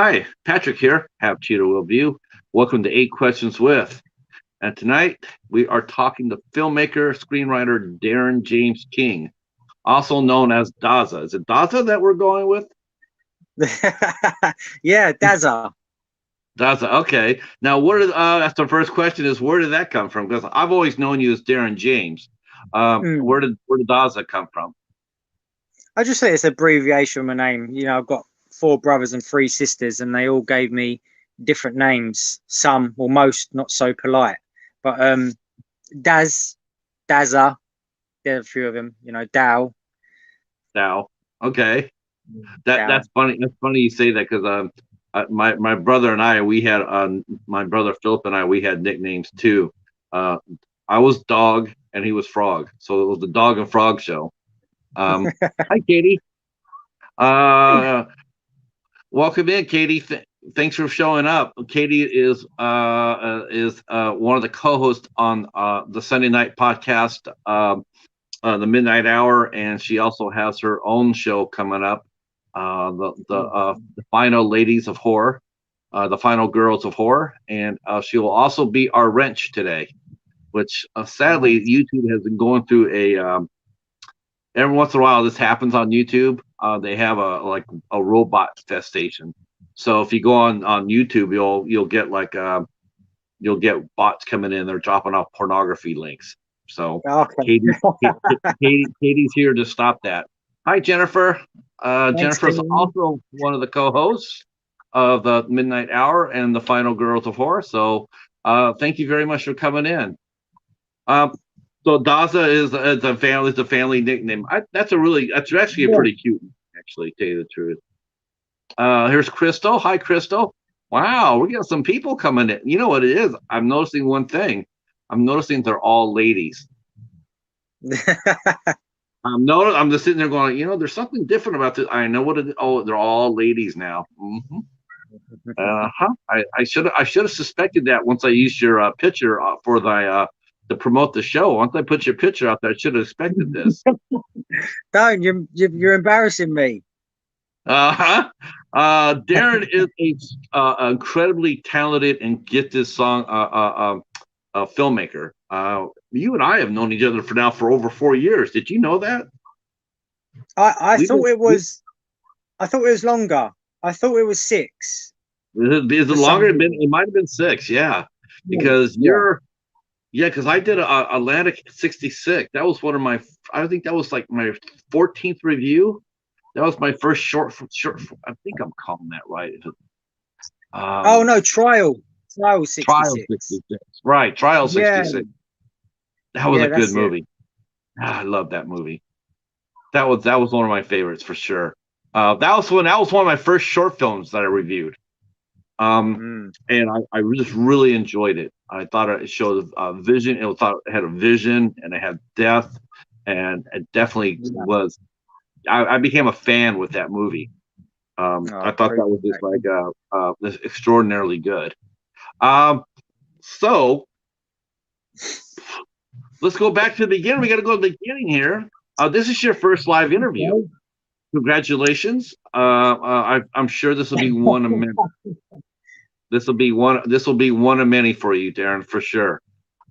Hi, Patrick here. Have Cheetah Will View. Welcome to Eight Questions with. And tonight we are talking to filmmaker, screenwriter Darren James King, also known as Dazza. Is it Dazza that we're going with? Yeah, Dazza. Dazza. Okay. Now, that's the first question: is where did that come from? Because I've always known you as Darren James. Mm. Where did Dazza come from? I just say it's an abbreviation of my name. I've got four brothers and three sisters, and they all gave me different names. Some, or most, not so polite. But Daz, Dazza, there are a few of them. Dow, Now, okay. That's Dow. funny. That's funny you say that because my brother and I we had my brother Philip and I we had nicknames too. Uh, I was Dog and he was Frog, so it was the Dog and Frog show. Hi, Katie. Uh, Welcome in, Katie. Thanks for showing up. Katie is one of the co-hosts on the Sunday night podcast, the Midnight Hour, and she also has her own show coming up, the Final Ladies of Horror, the Final Girls of Horror, and she will also be our wrench today, which sadly Nice. YouTube has been going through a. Every once in a while, this happens on YouTube. They have a robot infestation. So if you go on YouTube, you'll get you'll get bots coming in. They're dropping off pornography links. So Okay. Katie, Katie's here to stop that. Hi, Jennifer. Thanks, Jennifer's Dean. also one of the co-hosts of the Midnight Hour and the Final Girls of Horror. So thank you very much for coming in. Um, so Daza is a family nickname. That's actually a Yeah. pretty cute one, actually, to tell you the truth. Here's Crystal. Hi, Crystal. Wow, we're getting some people coming in. You know what it is? I'm noticing one thing. I'm noticing they're all ladies. I'm just sitting there going, there's something different about this. I know what it is. Oh, they're all ladies now. Uh-huh. I should have suspected that once I used your picture for the to promote the show. Once I put your picture out there, I should have expected this. Don't you're embarrassing me. Uh-huh. Darren is incredibly talented and gifted filmmaker. You and I have known each other for over 4 years. Did you know that? I We've thought been, it we, was. I thought it was longer. I thought it was six is it for longer? some reason. It might have been 6, yeah. Yeah. Because Yeah. because I did a Atlantic 66. That was one of my, I think that was like my 14th review. That was my first short. I think I'm calling that right. Oh Um, no, trial Trial 66. 66. Right, Trial Yeah, 66. That was a yeah, good that's it. movie. I love that movie. That was one of my favorites for sure. That was one of my first short films that I reviewed. Um, Mm. and I just really enjoyed it. I thought it showed a vision. It had a vision and it had depth, and it definitely Yeah. was. I became a fan with that movie. Oh, I thought that was just appreciate this extraordinarily good. Um, so let's go back to the beginning. We got to go to the beginning here. This is your first live interview. it. Congratulations. I'm sure this will be one of many. This will be one. This will be one of many for you, Darren, for sure.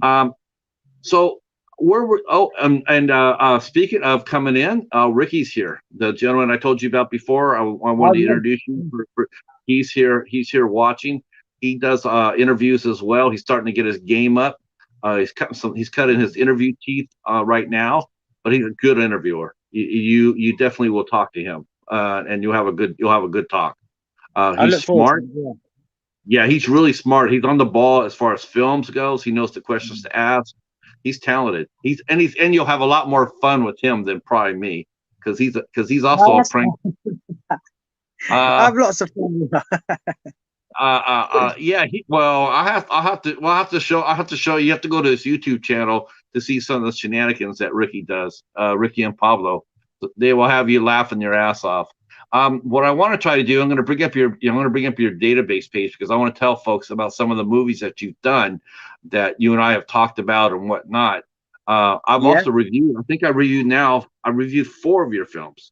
Um, so where were? Oh, and speaking of coming in, Ricky's here. The gentleman I told you about before. I Oh, wanted to introduce you. yeah. He's here. He's here watching. He does interviews as well. He's starting to get his game up. He's cutting his interview teeth right now, but he's a good interviewer. You definitely will talk to him, and you'll have a good talk. I He's look forward to smart. it. Yeah. Yeah, he's really smart. He's on the ball as far as films goes. He knows the questions to ask. He's talented. And you'll have a lot more fun with him than probably me because he's No, also a that's prank. fine. I Uh, have lots of fun with that. yeah. Well, I'll have to show you. You have to go to his YouTube channel to see some of the shenanigans that Ricky does. Ricky and Pablo, they will have you laughing your ass off. What I want to try to do, I'm going to bring up your database page because I want to tell folks about some of the movies that you've done that you and I have talked about and whatnot. I've Yeah. also reviewed. I think I reviewed 4 of your films.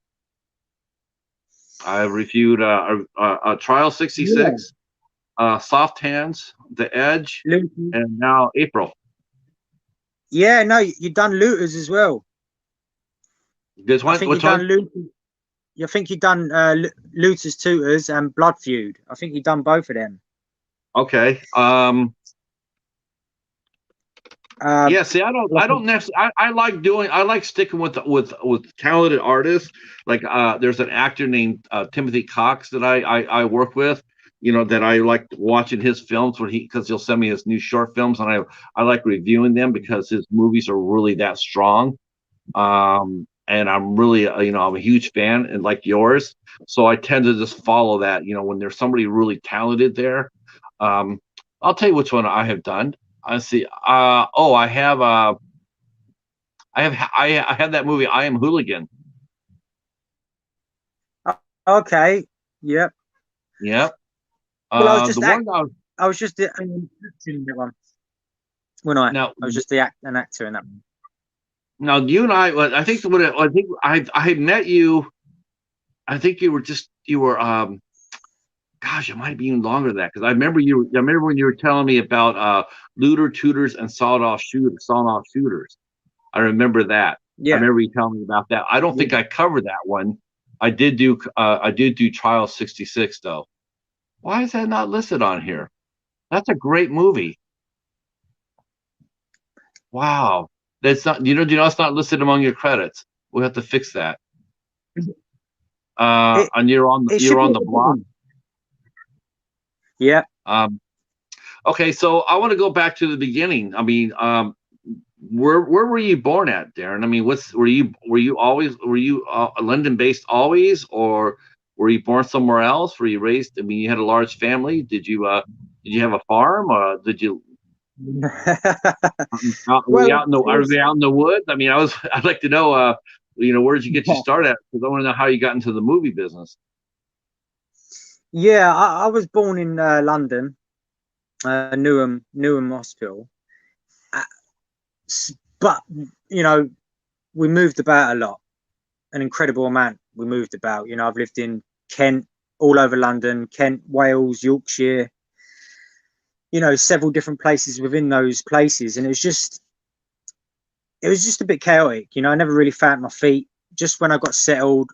I've reviewed Trial Yeah. 66, Soft Hands, The Edge, Looters. and now April. Yeah, no, you've done Looters as well. This I one, think which you've one? done Looters. I think you've done Looters, Tutors, and Blood Feud. I think you've done both of them. Okay. Um, Yeah, see, I don't necessarily, I like sticking with talented artists. Like, there's an actor named Timothy Cox that I work with, that I like watching his films because he'll send me his new short films, and I like reviewing them because his movies are really that strong. And I'm really, I'm a huge fan, and like yours, so I tend to just follow that. When there's somebody really talented there. um, I'll tell you which one I have done. I see. Oh, I have that movie. I Am Hooligan. okay. Yep. Yep. Well, I was The just one I was just acting in that one. When now, I was just an actor in that one. now you and I think I think I had met you. I think you were gosh, it might be even longer than that because I remember when you were telling me about looter tutors and sawed off shooters. I remember that. I Yeah. remember you telling me about that. I don't think I covered that one. I did do Trial 66 though. Why is that not listed on here? That's a great movie. Wow. That's not, it's not listed among your credits. We'll have to fix that. It And it you're should be on at the the block. bottom. Yeah. Um, okay, so I want to go back to the beginning. I mean, where were you born at, Darren? I mean, were you London based always, or were you born somewhere else? Were you raised? I mean, you had a large family. Did you have a farm? Did you were you Well, out in the are you out in the woods? I mean, I'd like to know. Where did you get your start at? Because I want to know how you got into the movie business. yeah, I was born in London, Newham Hospital. Uh, but we moved about a lot, an incredible amount. We moved about. I've lived in Kent, all over London, Kent, Wales, Yorkshire. Several different places within those places, and it was just a bit chaotic. I never really found my feet. Just when I got settled,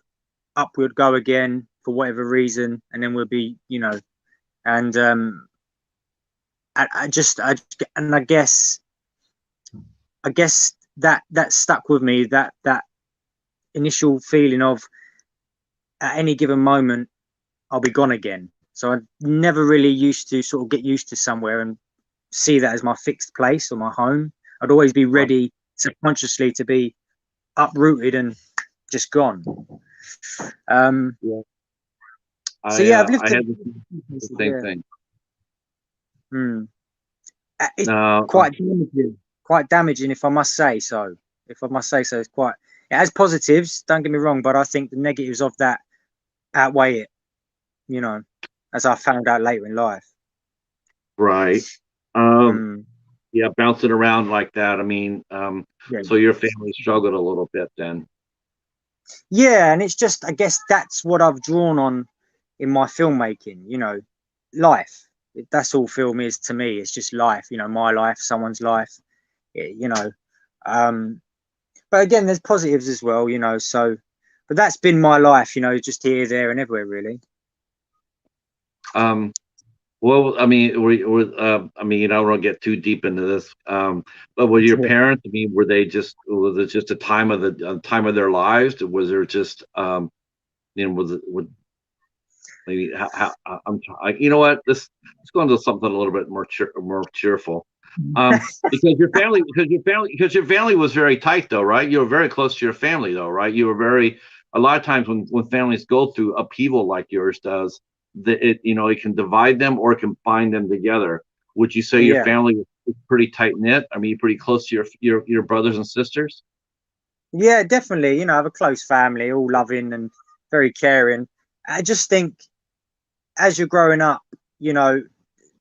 up we'd go again for whatever reason, and then we'll be, and and I guess that stuck with me. That initial feeling of at any given moment I'll be gone again. So I never really used to sort of get used to somewhere and see that as my fixed place or my home. I'd always be Right. ready subconsciously to be uprooted and just gone. Yeah. So yeah, I've I lived had in the places, same yeah. thing. Hmm. It's Uh, quite damaging, if I must say so. If I must say so, it has positives. Don't get me wrong, but I think the negatives of that outweigh it. You know, as I found out later in life. right. Um, Hmm. yeah, bouncing around like that. I mean, Yeah. so your family struggled a little bit then. Yeah, and it's just, I guess that's what I've drawn on in my filmmaking. Life. That's all film is to me. It's just life. My life, someone's life. eh, You know, um, but again, there's positives as well. So, but that's been my life. Just here, there, and everywhere, really. Um, well, I mean, I mean, I don't want to get too deep into this. But were your parents? I mean, was it just a time of their lives? Was there just, was it, would maybe, you know what? Let's go into something a little bit more cheerful. Because your family was very tight, though, right? You were very close to your family, though, right? You were very, a lot of times when families go through upheaval like yours does, it can divide them or it can bind them together. Would you say your Yeah, family is pretty tight knit? I mean, you're pretty close to your brothers and sisters? yeah, definitely. I have a close family, all loving and very caring. I just think as you're growing up, you know,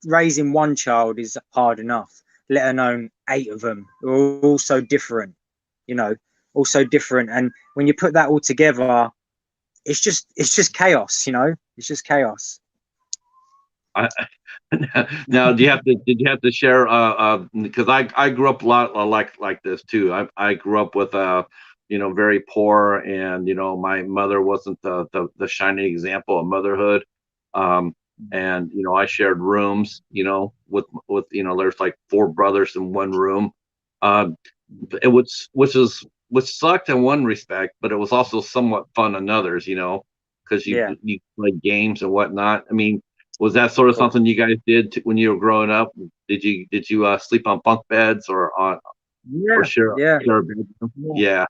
raising one child is hard enough, let alone eight of them who are all so different, you know, all so different. And when you put that all together, it's just chaos, it's just chaos. I, now, did you have to share? Because I grew up a lot like this too. I grew up with very poor, and my mother wasn't the shining example of motherhood. Um, and I shared rooms, with there's like four brothers in one room. Um, it was which sucked in one respect, but it was also somewhat fun in others, because Yeah, you play games and whatnot. I mean, was that sort of cool. something you guys did when you were growing up? Did you sleep on bunk beds or Yeah, yeah, share a bedroom? yeah, Yeah.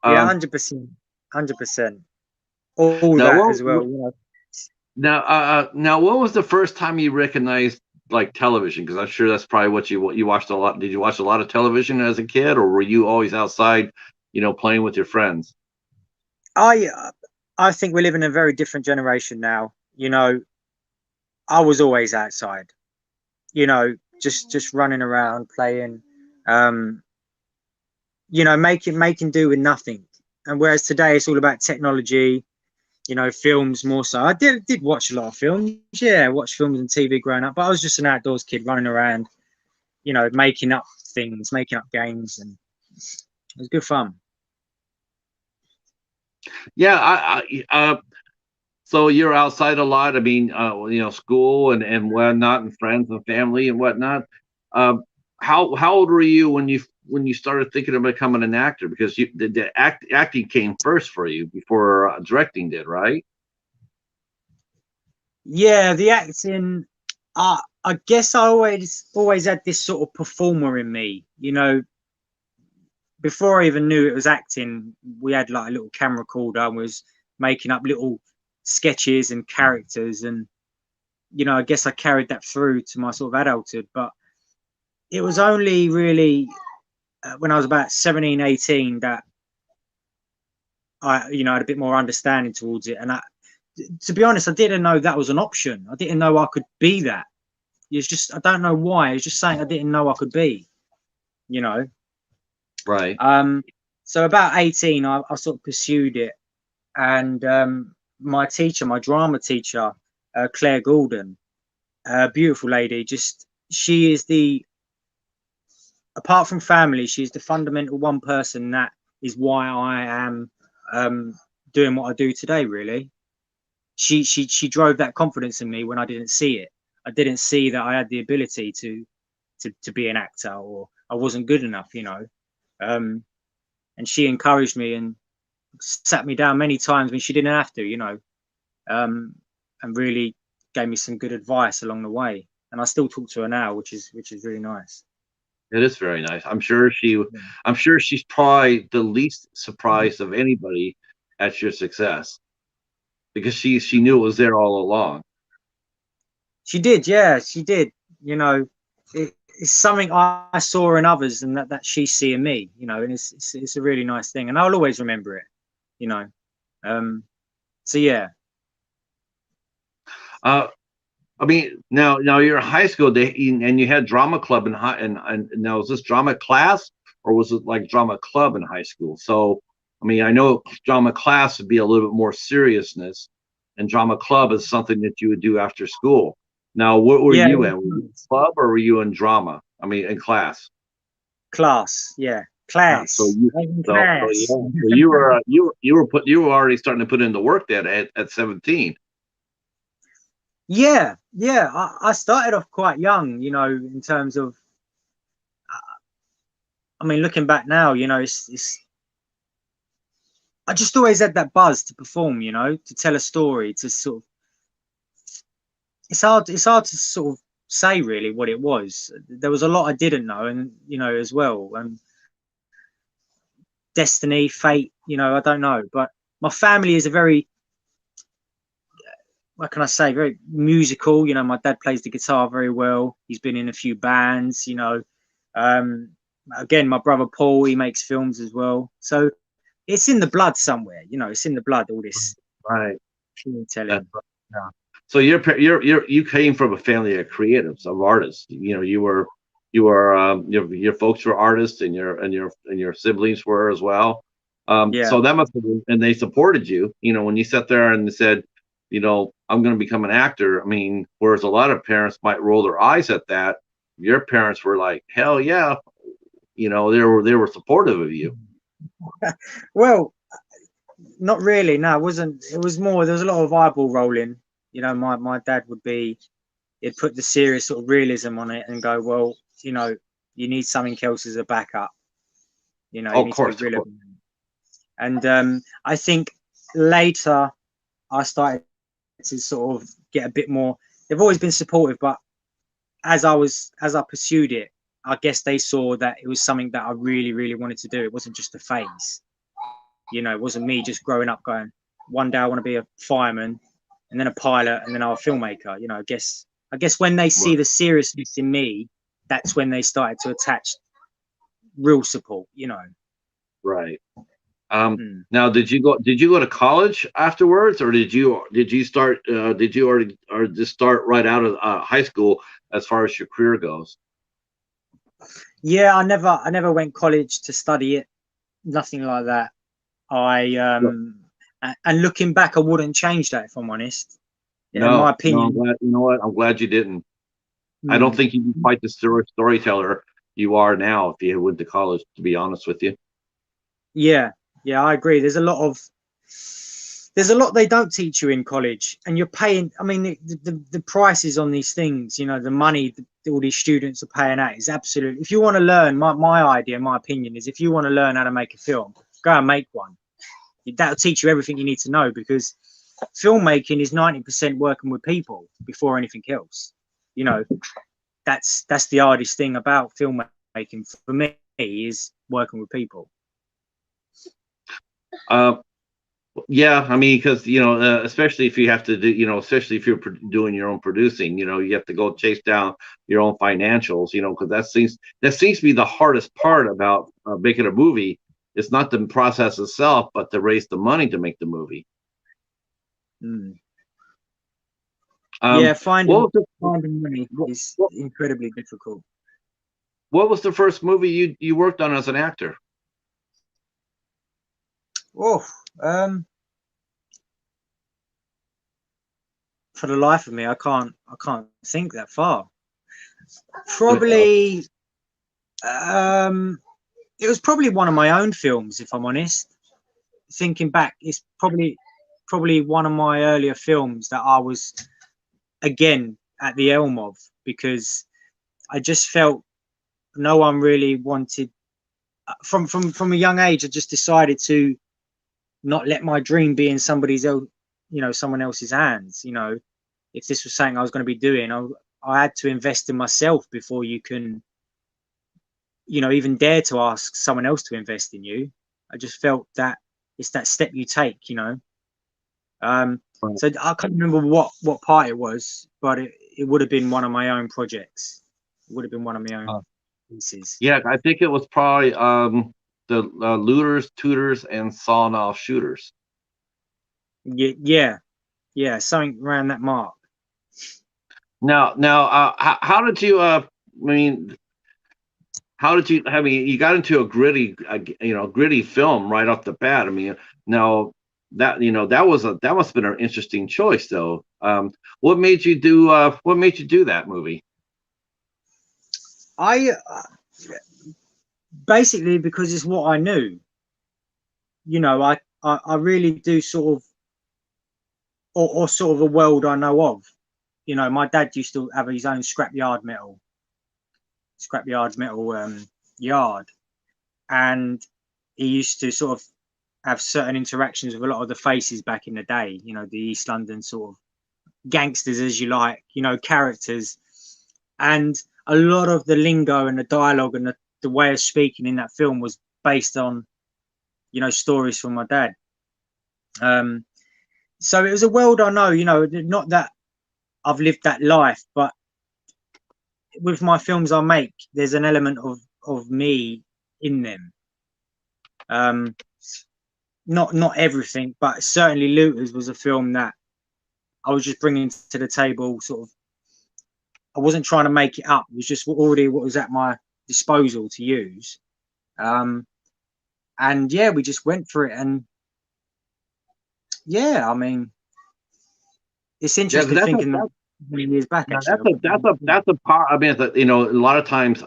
yeah, Um, 100%, 100%. All now that what as well, now what was the first time you recognized like television? Because I'm sure that's probably what you watched a lot. Did you watch a lot of television as a kid, or were you always outside, playing with your friends? I I think we live in a very different generation now. I was always outside, just running around playing, um, making do with nothing. And whereas today it's all about technology, films more so. I did watch a lot of films, yeah, watch films and TV growing up, but I was just an outdoors kid running around, making up things, making up games, and it was good fun. Yeah. So you're outside a lot. I mean, school and whatnot, and friends and family and whatnot. Um, how old were you when you started thinking of becoming an actor? Because the acting came first for you before directing did, right? Yeah, the acting. I guess I always had this sort of performer in me. Before I even knew it was acting, we had like a little camera recorder and was making up little sketches and characters, and I guess I carried that through to my sort of adulthood. But it was only really when I was about 17, 18 that I had a bit more understanding towards it. And to be honest, I didn't know that was an option. I didn't know I could be that. It's just I don't know why. It's just something I didn't know I could be. You know. Right. Um, so about 18, I sort of pursued it, and my teacher, my drama teacher, Claire Gordon, a beautiful lady. Just she is the apart from family, she's the fundamental one person that is why I am um, doing what I do today. Really, she drove that confidence in me when I didn't see it. I didn't see that I had the ability to be an actor, or I wasn't good enough. Um, and she encouraged me and sat me down many times when she didn't have to. Um, and really gave me some good advice along the way. And I still talk to her now, which is really nice. It is very nice. I'm sure she's probably the least surprised of anybody at your success because she knew it was there all along. She did, yeah, she did. It's something I saw in others, and that she see in me. And it's a really nice thing, and I'll always remember it. You know, um, so yeah, Uh, I mean, now you're in high school, and you had drama club in high, and now was this drama class or was it like drama club in high school? So, I mean, I know drama class would be a little bit more seriousness, and drama club is something that you would do after school. Now, what were yeah, you in? Were you in club or were you in drama? I mean, in class. class, yeah, Yeah. So class, you, I'm in so yeah, class. so you were already starting to put in the work then at 17. Yeah, yeah. I started off quite young, in terms of, I mean, looking back now, it's I just always had that buzz to perform, to tell a story, to sort of it's hard to sort of say really what it was. There was a lot I didn't know, and as well, and destiny, fate, I don't know. But my family is a very, what can I say, very musical. My dad plays the guitar very well. He's been in a few bands. Um, again, my brother Paul, he makes films as well. So it's in the blood somewhere. It's in the blood. All this Right. That's telling. right. Yeah. So you came from a family of creatives, of artists. You were your folks were artists, and your siblings were as well. Yeah. So that must have been, and they supported you, when you sat there and said, I'm going to become an actor. I mean, whereas a lot of parents might roll their eyes at that, your parents were like, hell yeah, they were supportive of you. Well, not really. No, it wasn't. It was more. There was a lot of eyeball rolling. My dad he'd put the serious sort of realism on it and go, well, you need something else as a backup. You Oh, of need to be course, of real. course. And I think later I started to sort of get a bit more. They've always been supportive, but as I pursued it, I guess they saw that it was something that I really, really wanted to do. It wasn't just a phase. It wasn't me just growing up going, one day I want to be a fireman, and then a pilot, and then I'm a filmmaker. I guess when they see Right. the seriousness in me, that's when they started to attach real support. Right. Mm. Now, did you go to college afterwards, or did you start did you already or just start right out of high school as far as your career goes? Yeah, I never went college to study it. Nothing like that. I No, and looking back, I wouldn't change that if I'm honest. In my no, no. I'm opinion. glad. You know what? I'm glad you didn't. I don't Mm, think you'd be quite the storyteller you are now if you went to college. To be honest with you. yeah, yeah, I agree. There's a lot they don't teach you in college, and you're paying. I mean, the prices on these things, the money that all these students are paying out is absolute. If you want to learn, my idea, my opinion is, if you want to learn how to make a film, go and make one. That'll teach you everything you need to know, because filmmaking is 90% working with people before anything else. You know, that's the hardest thing about filmmaking for me, is working with people. Uh, yeah, I mean, because especially if you have to do, especially if you're doing your own producing, you have to go chase down your own financials, because that seems to be the hardest part about making a movie. It's not the process itself, but to raise the money to make the movie. Mm. Yeah, Um, what finding was the finding money what, is what incredibly difficult. what was the first movie you worked on as an actor? Oh, for the life of me, I can't think that far. Probably, it was probably one of my own films, if I'm honest. Thinking back, it's probably one of my earlier films that I was again at the helm of, because I just felt no one really wanted. From a young age, I just decided to not let my dream be in somebody's own, someone else's hands. If this was something I was going to be doing, I had to invest in myself before you can, even dare to ask someone else to invest in you. I just felt that it's that step you take. Um, Right. so I can't remember what part it was, but it would have been one of my own projects. It would have been one of my own Uh, pieces. yeah, I think it was probably the looters, tutors, and sawn off shooters. Yeah, yeah, yeah, something around that mark. Now, how did you? I mean, how did you? I mean, you got into a gritty film right off the bat. I mean, now that must have been an interesting choice, though. What made you do? What made you do that movie? I Basically because it's what I knew. I really do sort of, or sort of a world I know of. My dad used to have his own scrapyard metal yard, and he used to sort of have certain interactions with a lot of the faces back in the day. The East London sort of gangsters, as you like, characters, and a lot of the lingo and the dialogue and the way of speaking in that film was based on stories from my dad. Um, so it was a world I know. Not that I've lived that life, but with my films I make, there's an element of me in them. Um, not everything, but certainly Looters was a film that I was just bringing to the table. Sort of, I wasn't trying to make it up. It was just already what was at my disposal to use. Um, And yeah, we just went for it. And yeah, I mean, it's Yeah, because interesting thinking that many years back, yeah, actually. that's a part. I mean, you know, a lot of times,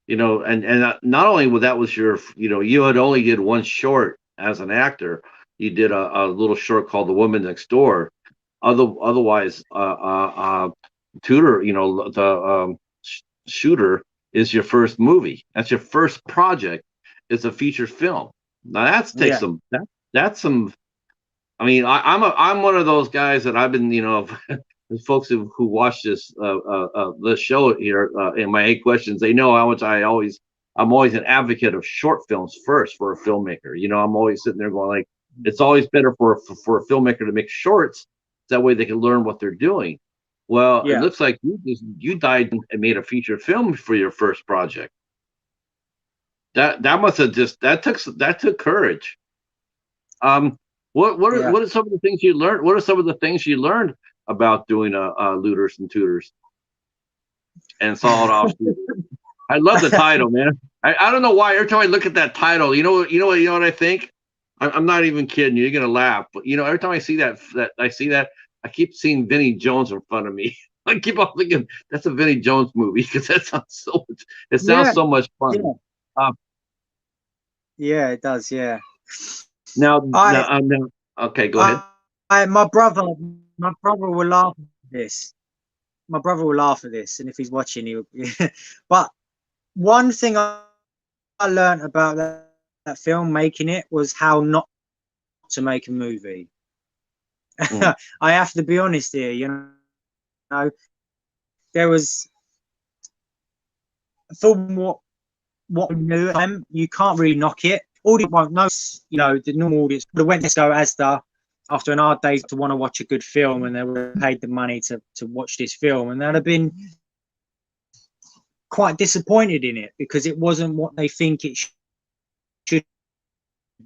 you know, and not only that was your, you know, you had only did one short as an actor. You did a little short called The Woman Next Door. Otherwise, Tutor, you know, the Shooter is your first movie. That's your first project. It's a feature film. Now that's takes Yeah, some that's some. I mean, I'm one of those guys that I've been, you know, the folks who watch this show here in my 8 questions, they know how much I'm always an advocate of short films first for a filmmaker. You know, I'm always sitting there going like, it's always better for a filmmaker to make shorts. That way they can learn what they're doing. Well, it yeah, looks like you died and made a feature film for your first project. That must have just that took courage. Um, yeah. what are some of the things you learned? What are some of the things you learned about doing looters and tutors and solid offshoot? I love the title, man. I don't know why. Every time I look at that title, you know what I think. I'm not even kidding you. You're gonna laugh, but you know, every time I see that, I keep seeing Vinnie Jones in front of me. I keep on thinking that's a Vinnie Jones movie because that sounds so much. It sounds Yeah, so much yeah, fun. Uh, yeah, it does. Yeah. now, I, now, okay, go ahead. I, my brother will laugh at this. My brother will laugh at this, and if he's watching, he'll. But one thing I learned about that film, making it, was how not to make a movie. Mm, I have to be honest here. You know, there was from what we knew at the time, you can't really knock it. Audience won't know. You know, the normal audience would have went to go Asda after an hard day to want to watch a good film, and they would have paid the money to watch this film, and they'd have been quite disappointed in it because it wasn't what they think it should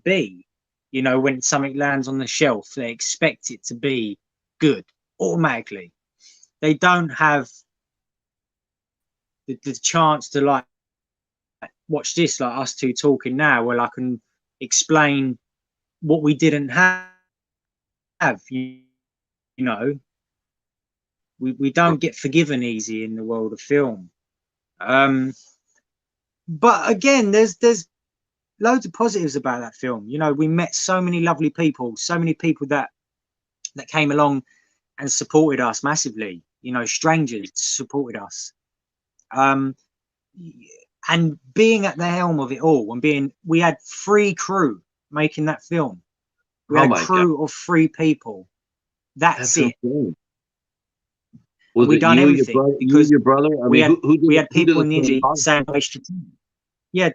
be. You know, when something lands on the shelf, they expect it to be good automatically. They don't have the chance to like watch this, like us two talking now, where I can explain what we didn't have. You know, we don't get forgiven easy in the world of film. Um, but again, there's loads of positives about that film. You know, we met so many lovely people, so many people that came along and supported us massively. You know, strangers supported us. Um, and being at the helm of it all, and we had 3 crew making that film. We oh had a my God, crew of 3 people. That's that's it. insane. And Was we it done everything you, because your brother? I we mean, had who we did had who did people the in the industry cinematography? saying, yeah.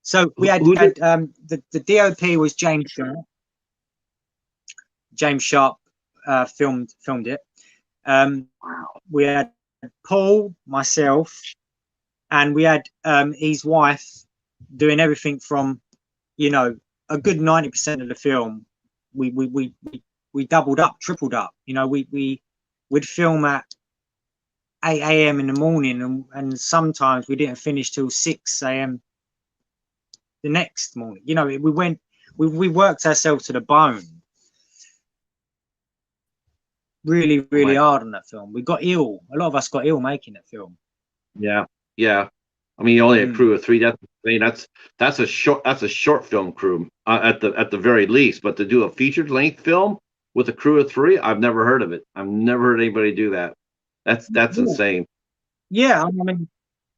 So we Who did? had the DOP was James Sharp. James Sharp filmed it. Um, we had Paul, myself, and we had his wife doing everything from, you know, a good 90% of the film. We doubled up, tripled up. You know, we'd film at 8 a.m. in the morning, and sometimes we didn't finish till 6 a.m. the next morning. You know, we worked ourselves to the bone, really, Oh really my, hard on that film. We got ill. A lot of us got ill making that film. yeah, yeah. I mean, only a Mm. crew of 3. I mean, that's a short film crew at the very least. But to do a featured length film with a crew of 3, I've never heard of it. I've never heard anybody do that. That's Yeah. insane. Yeah, I mean,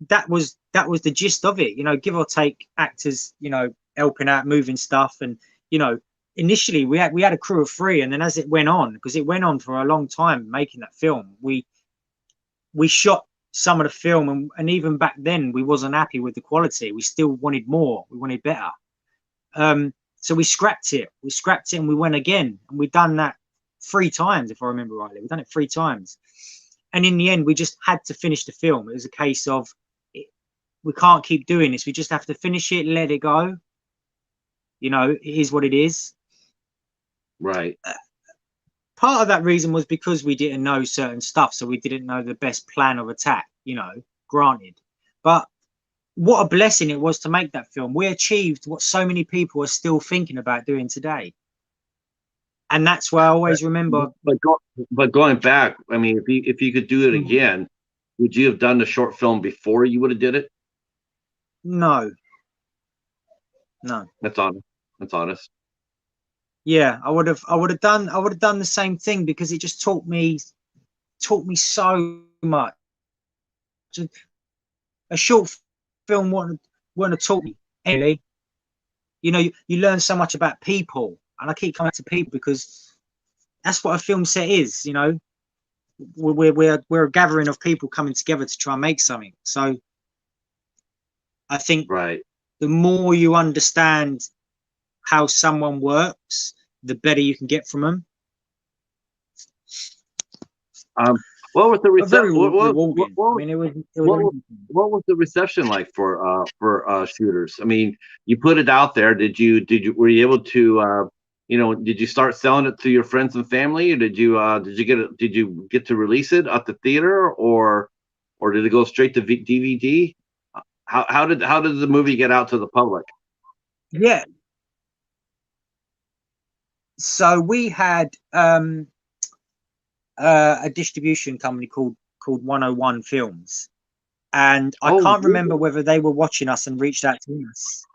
that was the gist of it. You know, give or take actors, you know, helping out, moving stuff, and you know, initially we had a crew of 3, and then as it went on, because it went on for a long time making that film, we shot some of the film, and even back then we wasn't happy with the quality. We still wanted more. We wanted better. So we scrapped it. We scrapped it, and we went again, and we done that 3 times, if I remember rightly. We done it 3 times, and in the end, we just had to finish the film. It was a case of we can't keep doing this. We just have to finish it, let it go. You know, it is what it is. Right. Part of that reason was because we didn't know certain stuff, so we didn't know the best plan of attack. You know, granted, but what a blessing it was to make that film. We achieved what so many people are still thinking about doing today. And that's why I always remember. But going back, I mean, if you could do it Mm, again, would you have done the short film before you would have did it? no, no. That's honest. That's honest. Yeah, I would have done the same thing, because it just taught me so much. A short film wouldn't have taught me really. You know, you learn so much about people, and I keep coming back to people because that's what a film set is. You know, we're a gathering of people coming together to try and make something. So I think Right. the more you understand how someone works, the better you can get from them. What was the But very what, rewarding. I mean, it was what, what was the reception like for shooters? I mean, you put it out there. Were you able to did you start selling it to your friends and family, or did you get to release it at the theater, or did it go straight to DVD? How did the movie get out to the public? yeah. So we had a distribution company called 101 Films, and I Oh, can't remember whether they were watching us and reached out to us,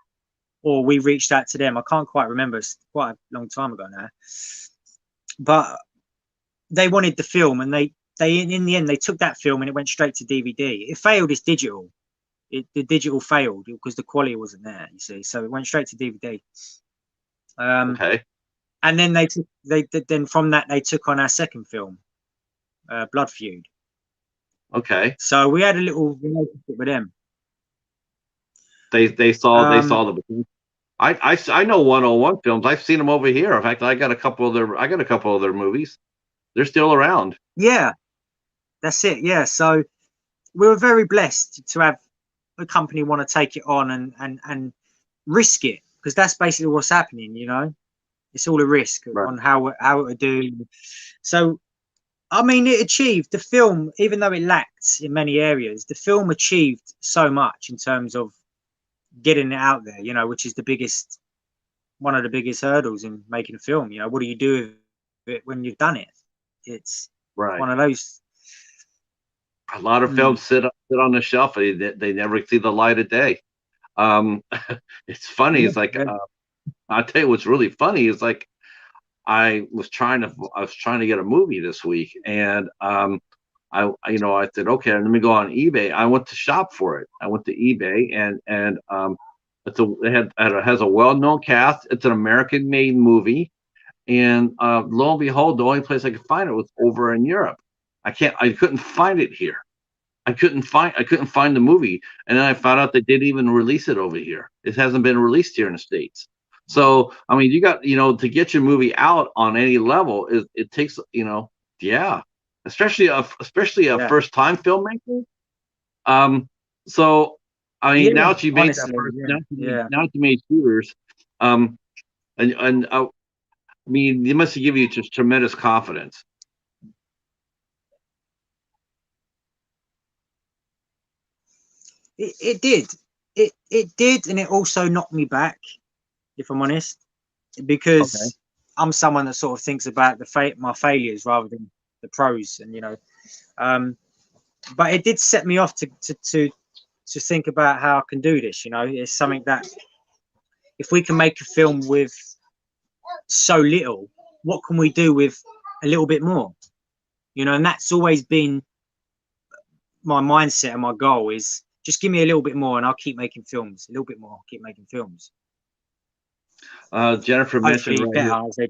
or we reached out to them. I can't quite remember. It's quite a long time ago now. But they wanted the film, and they in the end they took that film and it went straight to DVD. It failed as digital. The digital failed because the quality wasn't there. You see, so it went straight to DVD. okay. And then then from that they took on our second film, Blood Feud. Okay. So we had a little relationship with them. They saw the. I know 101 Films. I've seen them over here. In fact, I got a couple of their movies. They're still around. Yeah, that's it. Yeah, so we were very blessed to have a company want to take it on and risk it, because that's basically what's happening. You know, it's all a risk Right. on how it would do. So I mean, it achieved, the film, even though it lacked in many areas, the film achieved so much in terms of getting it out there, you know, which is one of the biggest hurdles in making a film. You know, what do you do with it when you've done it? It's Right. one of those. A lot of films sit on the shelf. They never see the light of day. It's funny. It's like I'll tell you what's really funny is like I was trying to get a movie this week, and I said, okay, let me go on eBay. I went to shop for it. I went to eBay, and it has a well-known cast. It's an American-made movie, and lo and behold, the only place I could find it was over in Europe. I couldn't find it here. I couldn't find the movie, and then I found out they didn't even release it over here. It hasn't been released here in the States. So I mean, you got to get your movie out on any level. It takes yeah, especially a first time filmmaker. So I mean, now that you made that Honestly, first, yeah. now that you made Shooters, and I mean, it must give you just tremendous confidence. It did. It did, and it also knocked me back, if I'm honest, because Okay. I'm someone that sort of thinks about my failures rather than the pros, and but it did set me off to think about how I can do this. You know, it's something that if we can make a film with so little, what can we do with a little bit more? You know, and that's always been my mindset and my goal is just give me a little bit more and I'll keep making films. A little bit more, I'll keep making films. Jennifer mentioned Hopefully right better.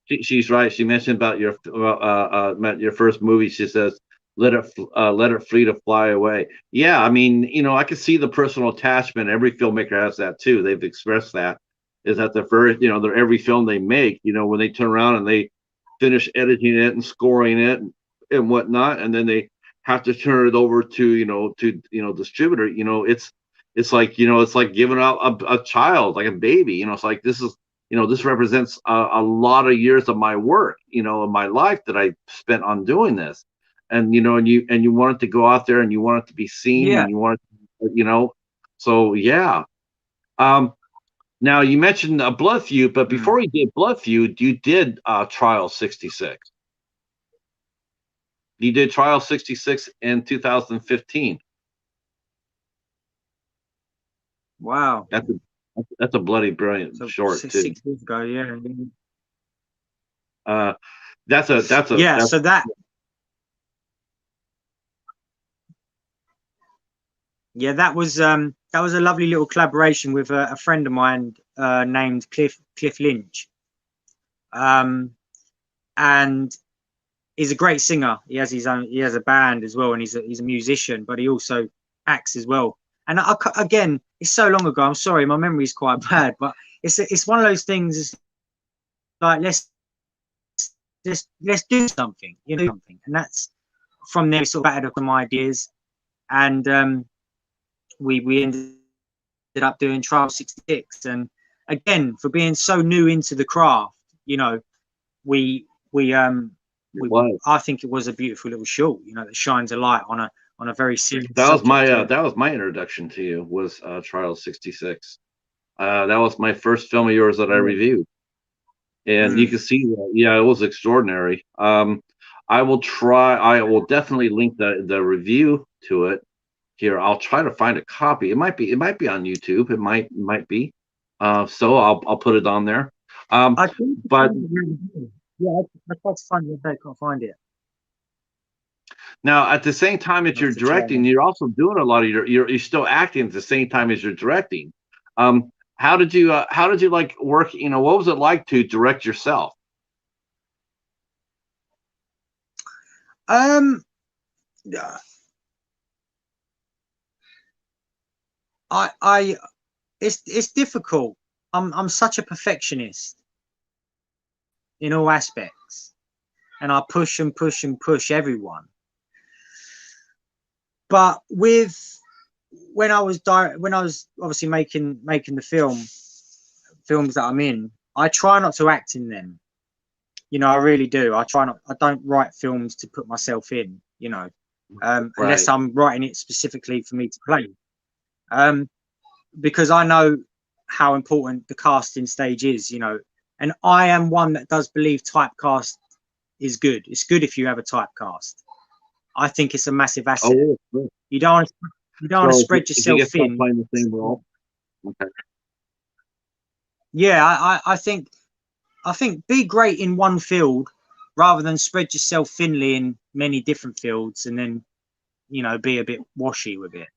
here. She's right. She mentioned about your first movie. She says, let it free to fly away. Yeah, I mean, I can see the personal attachment. Every filmmaker has that too. They've expressed that is that the first, their every film they make, when they turn around and they finish editing it and scoring it and whatnot, and then they have to turn it over to distributor. It's like giving out a child, like a baby. It's like this represents a lot of years of my work, of my life that I spent on doing this, and you want it to go out there, and you want it to be seen, Yeah. and you want it, So yeah. Um, Now you mentioned Blood Feud, but Mm. before you did Blood Feud, you did Trial 66. You did Trial 66 in 2015. Wow. That's a bloody brilliant So short too. 6 years ago, yeah. Uh, that's Yeah, so that, yeah, that was a lovely little collaboration with a friend of mine named Cliff Lynch. Um, and he's a great singer. He has a band as well, and he's a musician, but he also acts as well. And again, it's so long ago. I'm sorry, my memory is quite bad, but it's one of those things. It's like let's do something, something, and that's from there. We sort of batted up some ideas, and we ended up doing Trial 66. And again, for being so new into the craft, we we it was. I think it was a beautiful little short, that shines a light on a very serious subject. Yeah. That was my introduction to you was Trial 66. That was my first film of yours that I Yeah. reviewed, and you Mm. can see that. Yeah, it was extraordinary. I will try. I will definitely link the review to it here. I'll try to find a copy. It might be on YouTube. It might be. So I'll put it on there. I think But yeah, I tried to find it, but I can't find it. now at the same time that I'll have you're to try directing, again. you're also doing a lot of you're still acting at the same time as you're directing. How did you like work? What was it like to direct yourself? Um, I it's difficult. I'm such a perfectionist in all aspects, and I push and push and push everyone. But when I was obviously making the films that I'm in, I try not to act in them. I really do. I don't write films to put myself in, unless Right. I'm writing it specifically for me to play. Um, because I know how important the casting stage is, and I am one that does believe typecast is good. It's good if you have a typecast. I think it's a massive asset. Oh, yeah. You don't want to, you don't want to So spread if you yourself get stuck thin. playing the same role, okay. Yeah, I think be great in one field rather than spread yourself thinly in many different fields and then be a bit washy with it.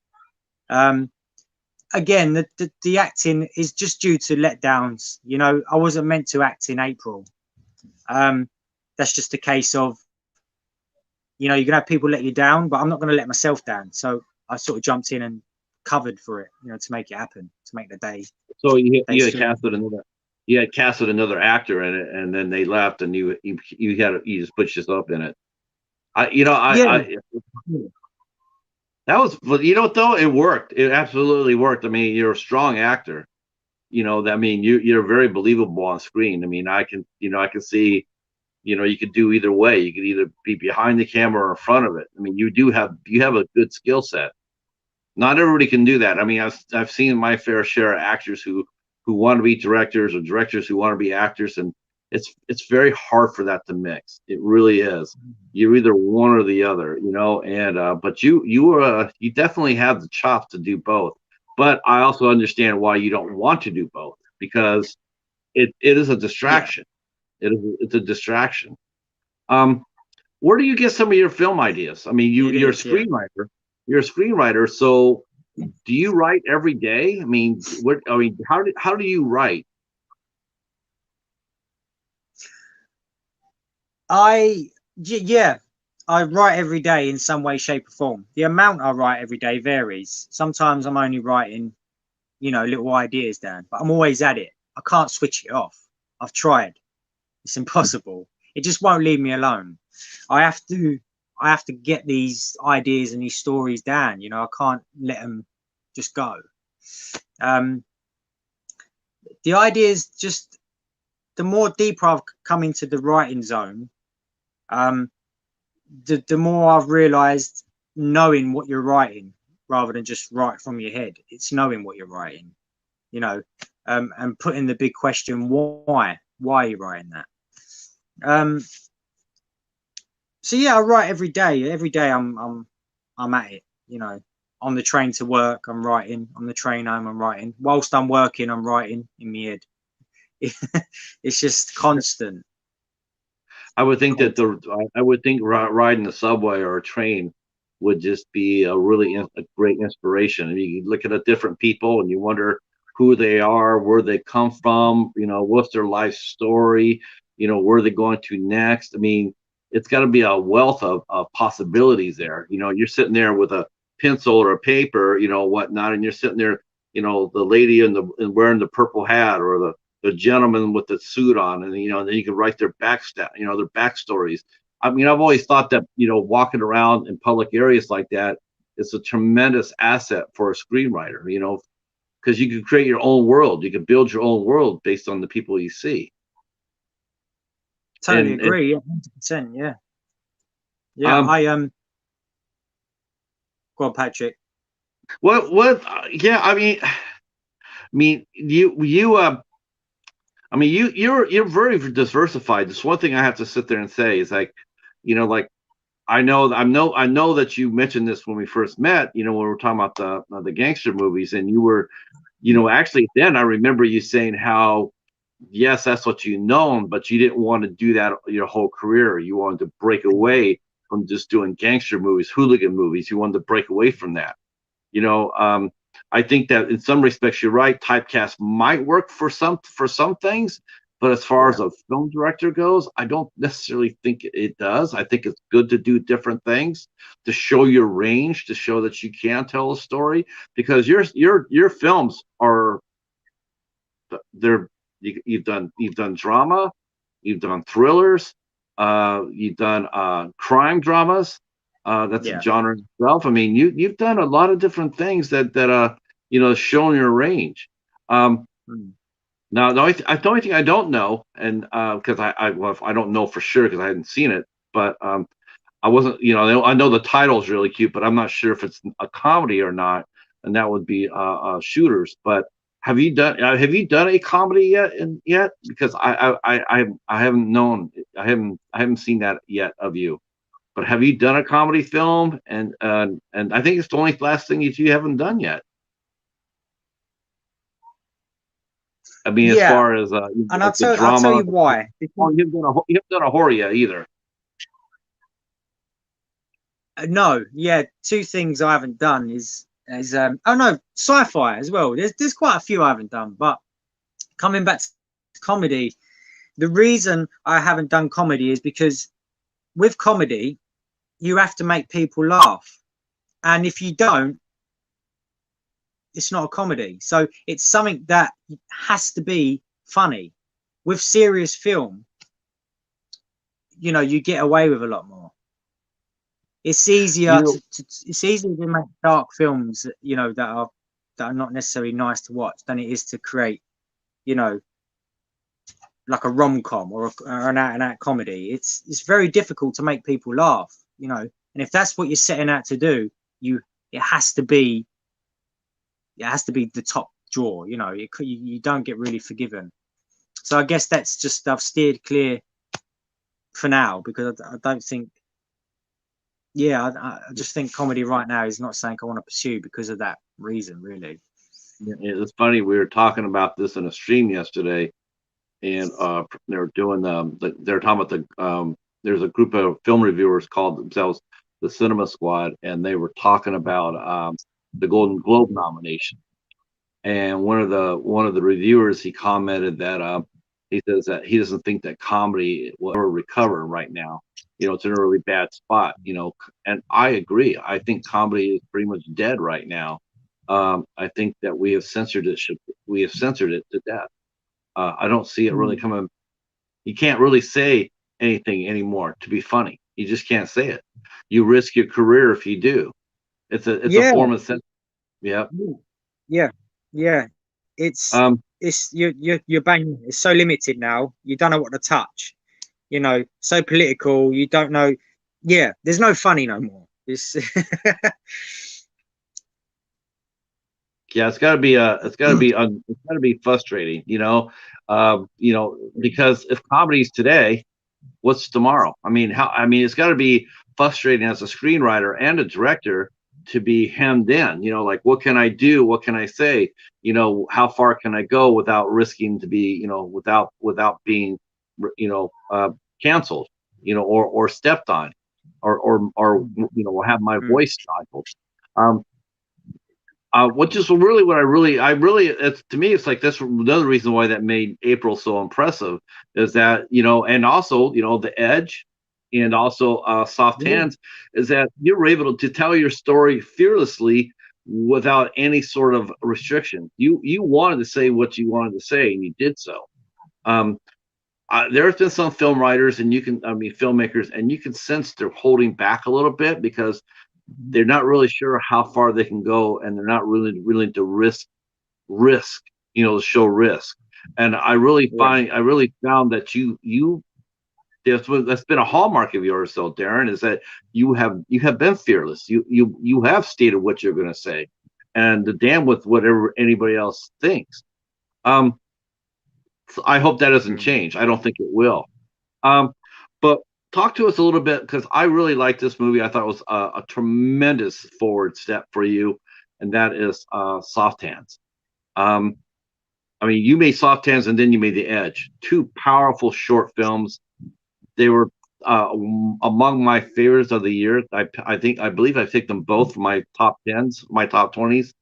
Um, Again, the acting is just due to letdowns. I wasn't meant to act in April. Um, that's just a case of you're gonna have people let you down, but I'm not gonna let myself down. So I sort of jumped in and covered for it, to make it happen, to make the So day had swim. casted another actor in it, and then they left, and you just put yourself in it. Yeah, I that was, but you know what though, it worked. It absolutely worked. I mean, you're a strong actor. I mean, you're very believable on screen. I mean, I can see, you could do either way. You could either be behind the camera or in front of it. I mean, you have a good skill set. Not everybody can do that. I mean, I've seen my fair share of actors who want to be directors or directors who want to be actors, and it's very hard for that to mix. It really is. You're either one or the other, and but you definitely have the chops to do both. But I also understand why you don't want to do both, because it is a yeah, distraction. It's a distraction. Um, where do you get some of your film ideas? I mean, it you're a is. Yeah. screenwriter. You're a screenwriter, so do you write every day? I mean, how do you write? Yeah, I write every day in some way, shape, or form. The amount I write every day varies. Sometimes I'm only writing, little ideas down, but I'm always at it. I can't switch it off. I've tried. It's impossible. It just won't leave me alone. I have to I have to get these ideas and these stories down. I can't let them just go. Um, the ideas just the more deeper I've come into the writing zone, um, the more I've realized knowing what you're writing. rather than just write from your head. It's knowing what you're writing, you know, and putting the big question, why are you writing that? So yeah, I write every day. Every day I'm at it, you know. On the train to work, I'm writing. On the train home, I'm writing. Whilst I'm working, I'm writing in my head. It's just constant. I would think that riding the subway or a train would just be a great inspiration. I mean, you look at the different people and you wonder who they are, where they come from, you know, what's their life story, you know, where they're going to next. I mean, it's got to be a wealth of possibilities there. You know, you're sitting there with a pencil or a paper, you know, whatnot, and you're sitting there, you know, the lady in wearing the purple hat, or the gentleman with the suit on, and you know, then you can write their their backstories. I mean, I've always thought that, you know, walking around in public areas like that is a tremendous asset for a screenwriter, you know, because you can create your own world, you can build your own world based on the people you see. Totally And agree. Yeah, 100%. Yeah, yeah. um, Go on, Patrick. yeah, you're very diversified. This one thing I have to sit there and say is, like, you know, like, I know that you mentioned this when we first met, you know, when we were talking about the gangster movies, and you were, you know, actually then I remember you saying how, yes, that's what you known, but you didn't want to do that your whole career. You wanted to break away from just doing gangster movies, hooligan movies. You wanted to break away from that. You know, I think that in some respects you're right. Typecast might work for some things, but as far as a film director goes, I don't necessarily think it does. I think it's good to do different things, to show your range, to show that you can tell a story, because your films are, they're you've done drama, you've done thrillers, you've done crime dramas. That's a Yeah. genre itself. I mean, you've done a lot of different things that you know, showing your range. Um, Mm. Now the only thing I don't know, and because I don't know for sure because I hadn't seen it, but I wasn't, you know, I know the title's really cute, but I'm not sure if it's a comedy or not, and that would be Shooters. But have you done a comedy yet? Because I haven't known, I haven't seen that yet of you. But have you done a comedy film? And I think it's the only last thing that you haven't done yet. I mean, as Yeah, far as and like the I'll tell drama, you why. oh, you haven't done a horror yet either. No, yeah, two things I haven't done is oh no, sci-fi as well. There's quite a few I haven't done, but coming back to comedy, the reason I haven't done comedy is because with comedy you have to make people laugh, and if you don't, it's not a comedy. So it's something that has to be funny. With serious film, you know, you get away with a lot more. It's easier You know, it's easier to make dark films, you know, that are not necessarily nice to watch than it is to create, you know, like a rom-com or an out-and-out comedy. It's very difficult to make people laugh, you know, and if that's what you're setting out to do, you it has to be the top draw, you know. You don't get really forgiven. So I guess that's just, I've steered clear for now because I don't think, yeah, I just think comedy right now is not something I want to pursue because of that reason, really. it's funny, we were talking about this in a stream yesterday, and they were doing they're talking about there's a group of film reviewers called themselves the Cinema Squad, and they were talking about the Golden Globe nomination. And one of the reviewers, he commented that he says that he doesn't think that comedy will ever recover right now. You know, it's in a really bad spot. You know, and I agree. I think comedy is pretty much dead right now. I think that we have censored it. We have censored it to death. I don't see it really coming. You can't really say anything anymore to be funny. You just can't say it. You risk your career if you do. It's a Yeah, form of censor. Yeah. yeah, yeah. It's Um, you're banging. It's so limited now. You don't know what to touch. You know, so political. You don't know. Yeah, there's no funny no more. It's Yeah, it's got to be it's got to be frustrating, because if comedy's today, what's tomorrow? I mean, it's got to be frustrating as a screenwriter and a director to be hemmed in. Like, what can I do? What can I say? How far can I go without risking to be, without being, canceled, or stepped on, or have my Mm, voice stifled. Um, which is really what it's, to me, it's like that's another reason why that made April so impressive, is that, and also, the Edge, and also Soft yeah, Hands, is that you're able to tell your story fearlessly without any sort of restriction. You wanted to say what you wanted to say, and you did so. Um, there's been some film writers, and filmmakers, and you can sense they're holding back a little bit because they're not really sure how far they can go, and they're not really willing to risk, to show risk. And yeah, I really found that that's been a hallmark of yours, though, Darren, is that you have been fearless. You have stated what you're going to say, and the damn with whatever anybody else thinks. So I hope that doesn't mm, change. I don't think it will. Um, but talk to us a little bit, because I really like this movie. I thought it was a tremendous forward step for you, and that is Soft Hands. Um, you made Soft Hands, and then you made The Edge. Two powerful short films. They were among my favorites of the year. I believe I picked them both for my top tens, my top 20s.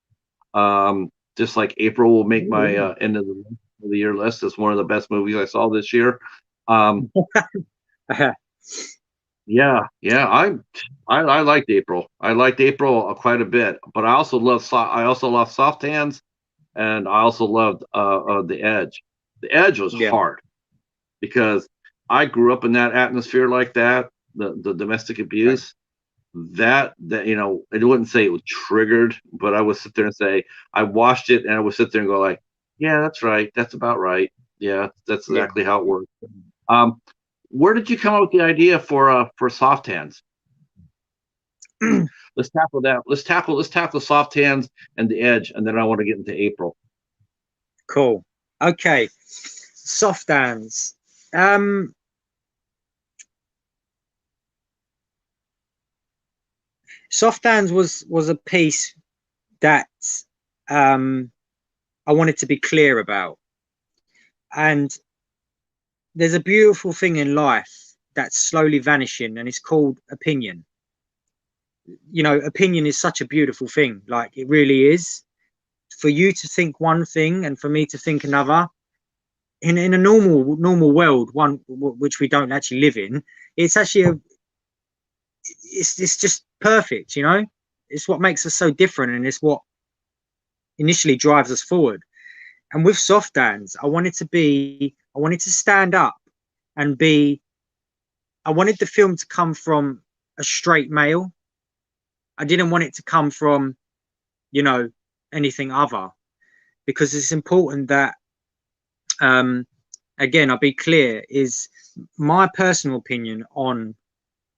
Just like April will make my end of the year list as one of the best movies I saw this year. Um, Yeah, yeah, I liked April. I liked April quite a bit, but I also love Soft Hands, and I also loved The Edge. The Edge was yeah, hard because I grew up in that atmosphere, like that, the domestic right, abuse. That I wouldn't say it was triggered, but I would sit there and say I watched it, and I would sit there and go like, yeah, that's right, that's about right. Yeah, that's yeah. exactly how it works. Um, where did you come up with the idea for Soft Hands? Let's tackle that. Let's tackle Soft Hands and The Edge, and then I want to get into April. Cool. Okay, soft hands. Um, soft hands was a piece that um I wanted to be clear about, and there's a beautiful thing in life that's slowly vanishing, and it's called opinion. Opinion is such a beautiful thing. Like, it really is. For you to think one thing and for me to think another, in a normal world, one which we don't actually live in, it's actually it's just perfect. It's what makes us so different, and it's what initially drives us forward. And with soft hands, I wanted to stand up and be. I wanted the film to come from a straight male. I didn't want it to come from, you know, anything other, because it's important that, um, again, I'll be clear, is my personal opinion on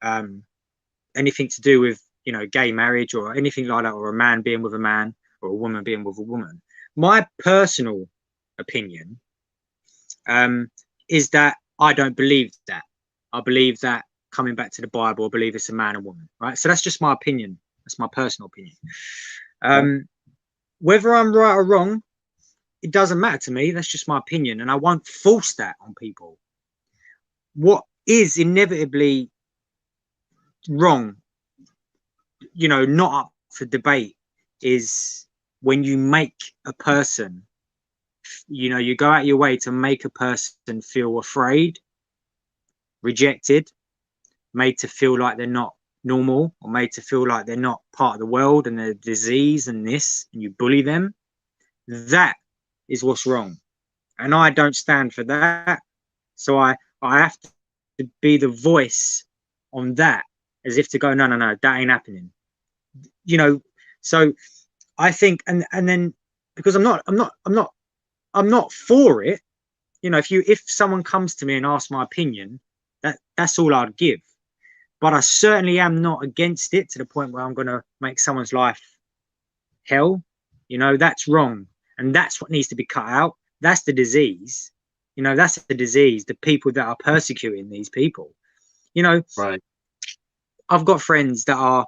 um, anything to do with, gay marriage or anything like that, or a man being with a man or a woman being with a woman. My personal opinion um, is that I don't believe that. I believe that, coming back to the Bible, I believe it's a man and woman, right? So that's just my opinion. That's my personal opinion. Okay. Um, whether I'm right or wrong, it doesn't matter to me. That's just my opinion, and I won't force that on people. What is inevitably wrong, not up for debate, is when you make a person, you go out your way to make a person feel afraid, rejected, made to feel like they're not normal, or made to feel like they're not part of the world and they're disease and this, and you bully them. That is what's wrong, and I don't stand for that. So I have to be the voice on that, as if to go, no, no, no, that ain't happening. you know so I think, and then, because I'm not for it. If someone comes to me and asks my opinion, that's all I'd give. But I certainly am not against it to the point where I'm going to make someone's life hell. You know, that's wrong, and that's what needs to be cut out. That's the disease. You know, that's the disease. The people that are persecuting these people. You know, Right. I've got friends that are,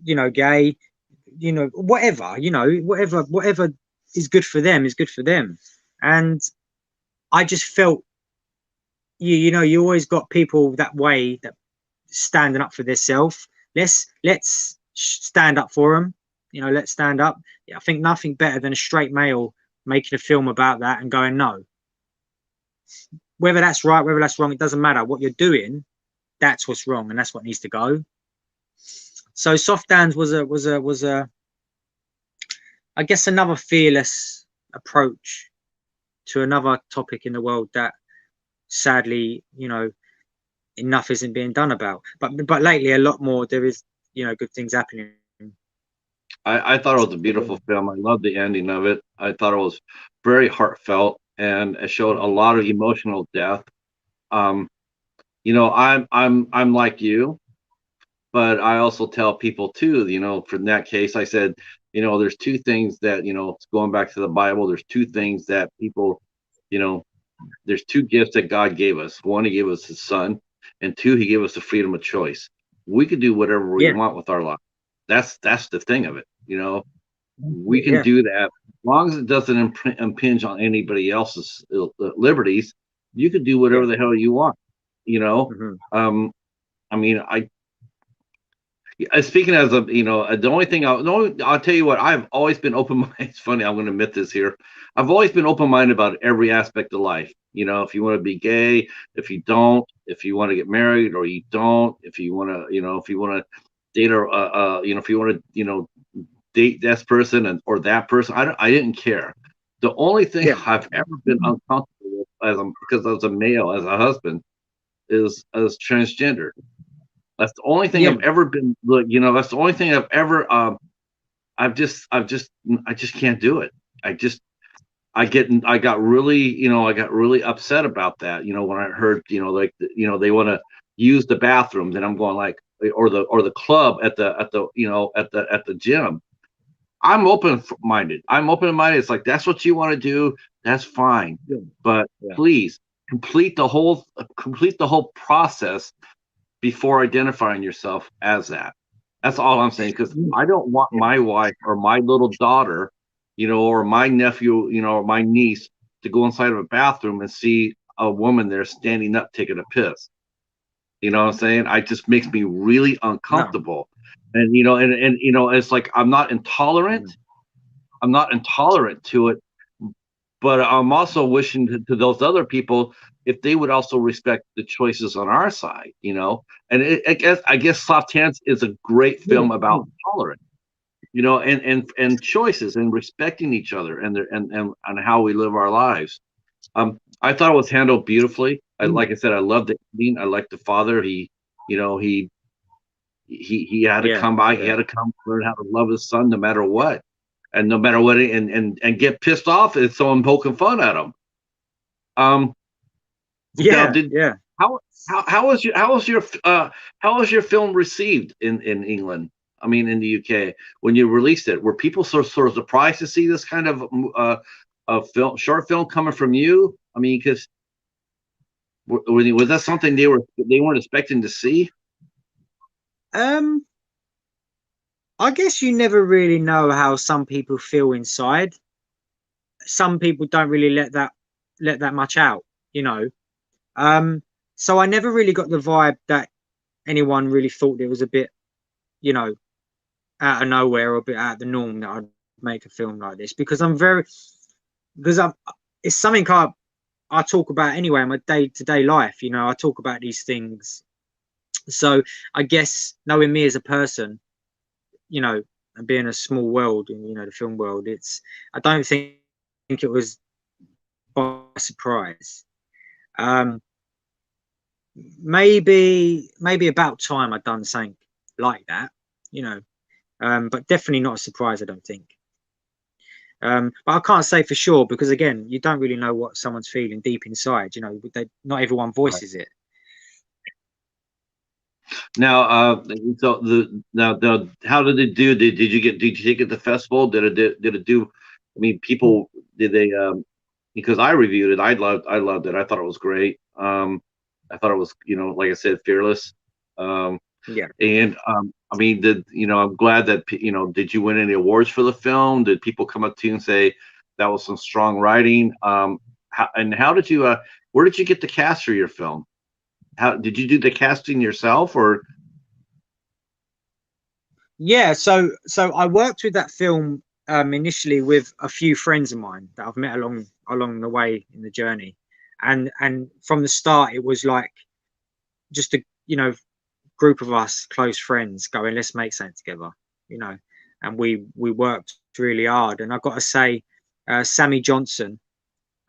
you know, gay. You know, whatever. You know, whatever is good for them is good for them. And I just felt, you know, you always got people that way that standing up for themselves. Let's stand up for them. You know, let's stand up. Yeah, I think nothing better than a straight male making a film about that and going, no. Whether that's right, whether that's wrong, it doesn't matter. What you're doing, that's what's wrong, and that's what needs to go. So Soft Hands was a I guess another fearless approach to another topic in the world that sadly, you know, enough isn't being done about. But lately a lot more. There is, you know, good things happening. I thought it was a beautiful film. I loved the ending of it. I thought it was very heartfelt and it showed a lot of emotional depth. Um, you know, I'm like you, but I also tell people too, you know, for that case, I said, you know, there's two things that, you know, going back to the Bible, there's two things that people, you know, there's two gifts that God gave us. One, he gave us his son, and two, he gave us the freedom of choice. We could do whatever we Yeah, want with our life. That's the thing of it, you know. We can yeah, do that as long as it doesn't impinge on anybody else's liberties. You can do yeah. whatever the hell you want, you know. Hmm. I mean, speaking as a, you know, the only thing I'll tell you what, I've always been open minded. It's funny, I'm going to admit this here. I've always been open minded about every aspect of life. You know, if you want to be gay, if you don't, if you want to get married or you don't, if you want to, you know, if you want to date or, you know, if you want to, you know, date this person and or that person, I didn't care. The only thing Yeah, I've ever been uncomfortable with because I was a male, as a husband, is as transgender. That's the only thing yeah, I've ever been. Look, you know, that's the only thing I've ever. I just can't do it. I just, I got really, you know, I got really upset about that. You know, when I heard, you know, like, you know, they want to use the bathrooms, and I'm going like, or the club at the, you know, at the gym. I'm open minded. I'm open minded. It's like that's what you want to do. That's fine, yeah, but yeah. please complete the whole process before identifying yourself as that. That's all I'm saying. Because Mm, I don't want yeah. my wife or my little daughter, you know, or my nephew, you know, or my niece to go inside of a bathroom and see a woman there standing up taking a piss. You know what I'm saying? I just makes me really No. uncomfortable. And you know, and you know, it's like I'm not intolerant. Mm, I'm not intolerant to it, but I'm also wishing to those other people if they would also respect the choices on our side, you know. And I guess Soft Hands is a great yeah, film yeah. about tolerance, you know, and choices and respecting each other and and how we live our lives. I thought it was handled beautifully. Mm, Like I said, I loved the ending. I liked the father. He, you know, he had to yeah, come by. He yeah, had to come learn how to love his son no matter what, and no matter what, and get pissed off if someone poking fun at him. Um, now yeah, did yeah. how how was your film received in England? I mean, in the UK when you released it, were people sort of surprised to see this kind of a film, short film coming from you? I mean, because was that something they weren't expecting to see? Um, I guess you never really know how some people feel inside. Some people don't really let that much out, you know. Um, so I never really got the vibe that anyone really thought it was a bit, you know, out of nowhere or a bit out of the norm that I'd make a film like this because because I'm it's something I talk about anyway in my day-to-day life. You know, I talk about these things. So I guess knowing me as a person, you know, and being a small world in, you know, the film world, I don't think it was by surprise. Um, maybe about time I'd done something like that, you know. But definitely not a surprise, I don't think. But I can't say for sure because again, you don't really know what someone's feeling deep inside. You know, not everyone Right. voices it. Now, so the how did it do? Did you get did you take it to the festival? Did it do? I mean, people did they? Because I reviewed it, I loved it. I thought it was great. I thought it was, like I said, fearless. Um, Yeah. and I mean, I'm glad that did you win any awards for the film? Did people come up to you and say that was some strong writing? How did you? Where did you get the cast for your film? How did you do the casting yourself, or? Yeah, so I worked with that film initially with a few friends of mine that I've met along the way in the journey, and from the start it was like just a group of us close friends going, let's make something together, you know, and we worked really hard. And I've got to say, Sammy Johnson,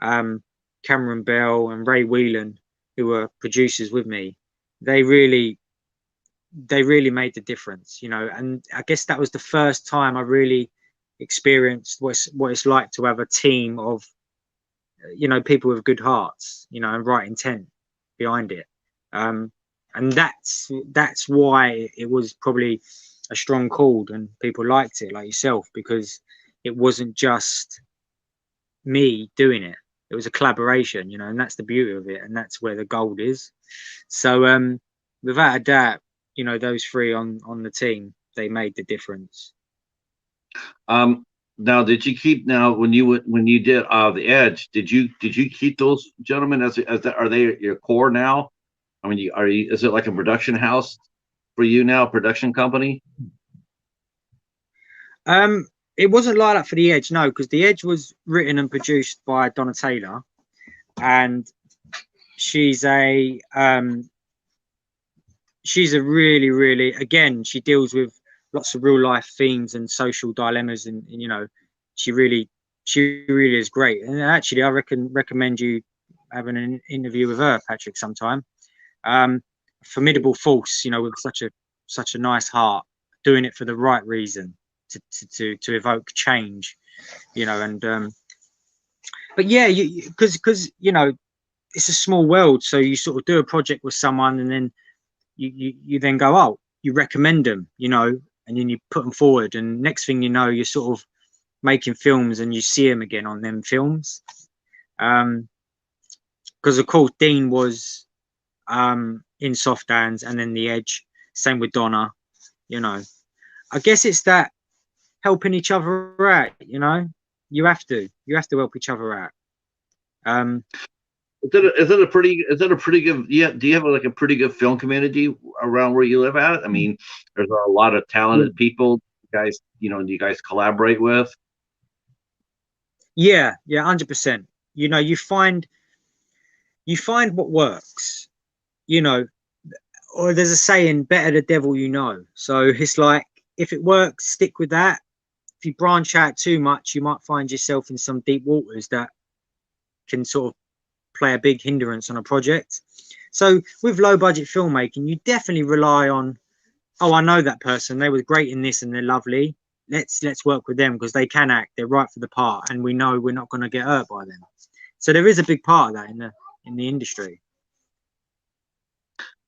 um, Cameron Bell, and Ray Whelan, who were producers with me, they really made the difference, and I guess that was the first time I really experienced what it's like to have a team of people with good hearts, and right intent behind it. um and that's why it was probably a strong chord and people liked it like yourself, because it wasn't just me doing it. It was a collaboration, and that's the beauty of it, and that's where the gold is. So without a doubt, those three on the team, they made the difference. Um, Now, did you keep now when you did the Edge? Did you keep those gentlemen as are they your core now? I mean, is it like a production house for you now, production company? Um, it wasn't like that for the Edge, no, because the Edge was written and produced by Donna Taylor, and she's a really, really, again, she deals with lots of real life themes and social dilemmas, and she really is great. And actually, I recommend you having an interview with her, Patrick, sometime. Formidable force, with such a nice heart, doing it for the right reason, to evoke change, and but yeah, because it's a small world, so you sort of do a project with someone, and then you then go, oh, you recommend them, and then you put them forward, and next thing you know, you're sort of making films, and you see them again on them films. Because of course Dean was in Soft Hands, and then The Edge. Same with Donna. I guess it's that helping each other out. You have to help each other out. Um, Is it a pretty good? Yeah, do you have like a pretty good film community around where you live at? I mean, there's a lot of talented people. You guys collaborate with. yeah, 100%. You find what works. You know, or there's a saying, better the devil you know. So it's like, if it works, stick with that. If you branch out too much, you might find yourself in some deep waters that can sort of play a big hindrance on a project. So with low budget filmmaking, you definitely rely on, oh, I know that person, they were great in this and they're lovely. Let's work with them because they can act, they're right for the part, and we know we're not going to get hurt by them. So there is a big part of that in the industry.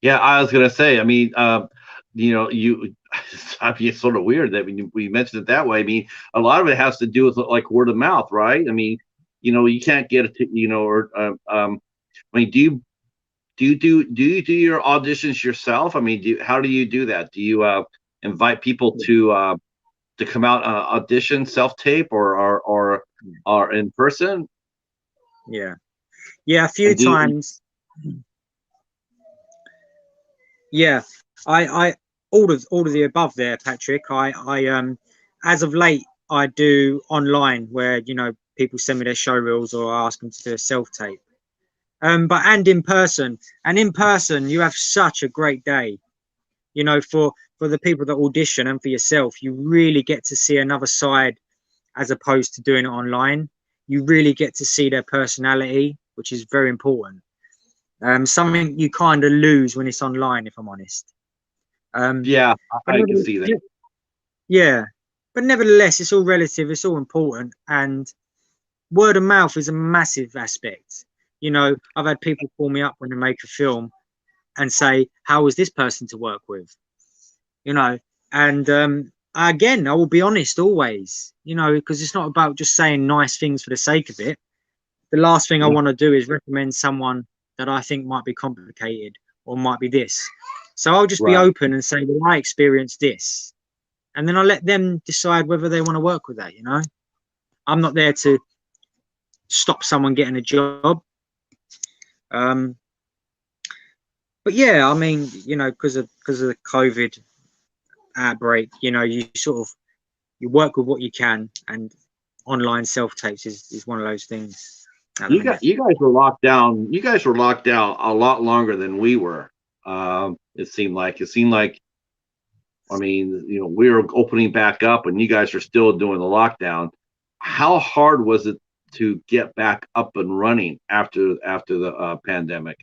Yeah, I was gonna say. I mean, you. I mean, it's sort of weird that we mentioned it that way. I mean, a lot of it has to do with like word of mouth, right? I mean, you can't get it, or I mean, do your auditions yourself? I mean, how do you do that? Do you invite people to come out audition self tape or in person? Yeah, a few And do times. Yeah, I all of the above there, Patrick. I as of late, I do online where people send me their show reels, or I ask them to do a self tape. But and in person, you have such a great day. For the people that audition and for yourself, you really get to see another side as opposed to doing it online. You really get to see their personality, which is very important. Something you kind of lose when it's online, if I'm honest. Um, Yeah, but I can see that. yeah, but nevertheless, it's all relative. It's all important, and word of mouth is a massive aspect. I've had people call me up when they make a film, and say, how was this person to work with? You know, and again, I will be honest always, you know, because it's not about just saying nice things for the sake of it. The last thing I Yeah. want to do is recommend someone that I think might be complicated or might be this. So I'll just be Right. open and say, well, I experienced this. And then I let them decide whether they want to work with that, you know? I'm not there to stop someone getting a job. Um, but yeah, I mean, you know, because of the COVID outbreak, you know, you sort of you work with what you can, and online self tapes is one of those things at the minute. You guys were locked down. You guys were locked down a lot longer than we were. It seemed like. It seemed like. I mean, you know, we were opening back up, and you guys are still doing the lockdown. How hard was it to get back up and running after the pandemic?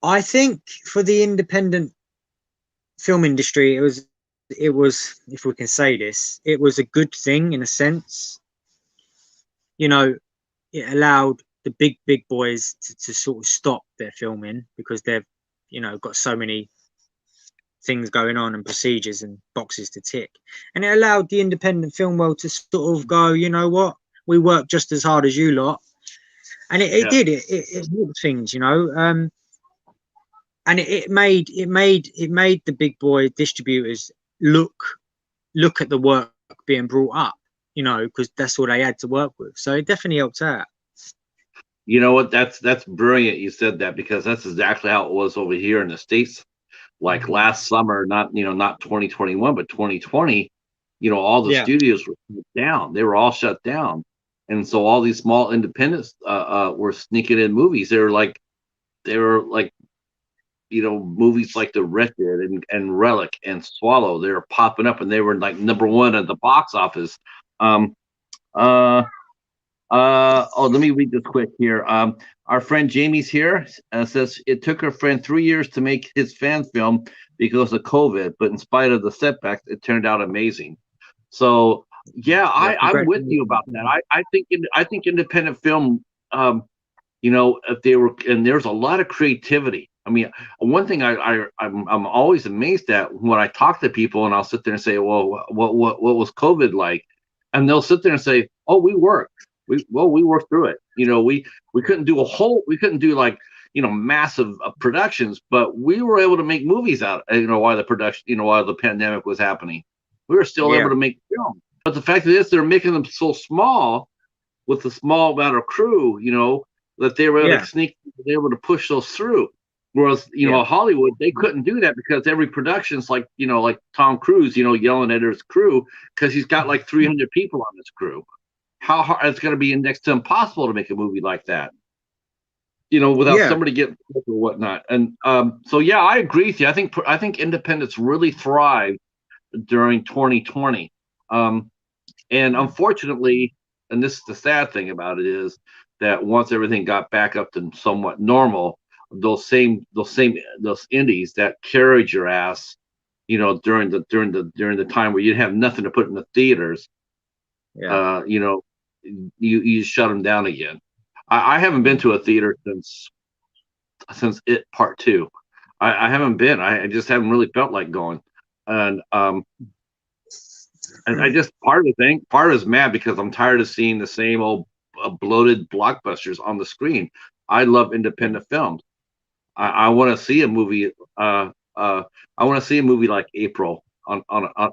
I think for the independent film industry, it was if we can say this, it was a good thing in a sense. You know, it allowed the big boys to sort of stop their filming because they've, you know, got so many things going on and procedures and boxes to tick, and it allowed the independent film world to sort of go, you know what, we work just as hard as you lot, and it Yeah. did it helped things, you know. And it made the big boy distributors look at the work being brought up, you know, because that's all they had to work with. So it definitely helped out. You know what? That's brilliant. You said that because that's exactly how it was over here in the States. Like last summer, not 2021, but 2020. You know, all the Yeah, studios were shut down. They were all shut down, and so all these small independents were sneaking in movies. They were like movies like The Wretched and Relic and Swallow. They were popping up, and they were like number one at the box office. Um, uh, let me read this quick here. Our friend Jamie's here, says it took her friend 3 years to make his fan film because of COVID, but in spite of the setbacks, it turned out amazing. So yeah, yeah, I'm with you about that. I think independent film, if they were, and there's a lot of creativity. I mean, one thing I'm always amazed at when I talk to people, and I'll sit there and say, well, what was COVID like? And they'll sit there and say, oh, we worked. We worked through it. We couldn't do like massive productions, but we were able to make movies out. While the pandemic was happening, we were still yeah, able to make film. But the fact is, they're making them so small with a small amount of crew, that they were able yeah, to they were able to push those through. Whereas, yeah, Hollywood, they couldn't do that because every production's like Tom Cruise, yelling at his crew because he's got like 300 people on his crew. How hard it's going to be next to impossible to make a movie like that, without yeah. somebody getting sick or whatnot. And so, yeah, I agree with you. I think independents really thrived during 2020. And unfortunately, and this is the sad thing about it, is that once everything got back up to somewhat normal, those indies that carried your ass, during the time where you didn't have nothing to put in the theaters, Yeah. you you shut them down again. I haven't been to a theater since It Part Two. I haven't been. I just haven't really felt like going. And I just part of is mad because I'm tired of seeing the same old bloated blockbusters on the screen. I love independent films. I want to see a movie. I want to see a movie like April on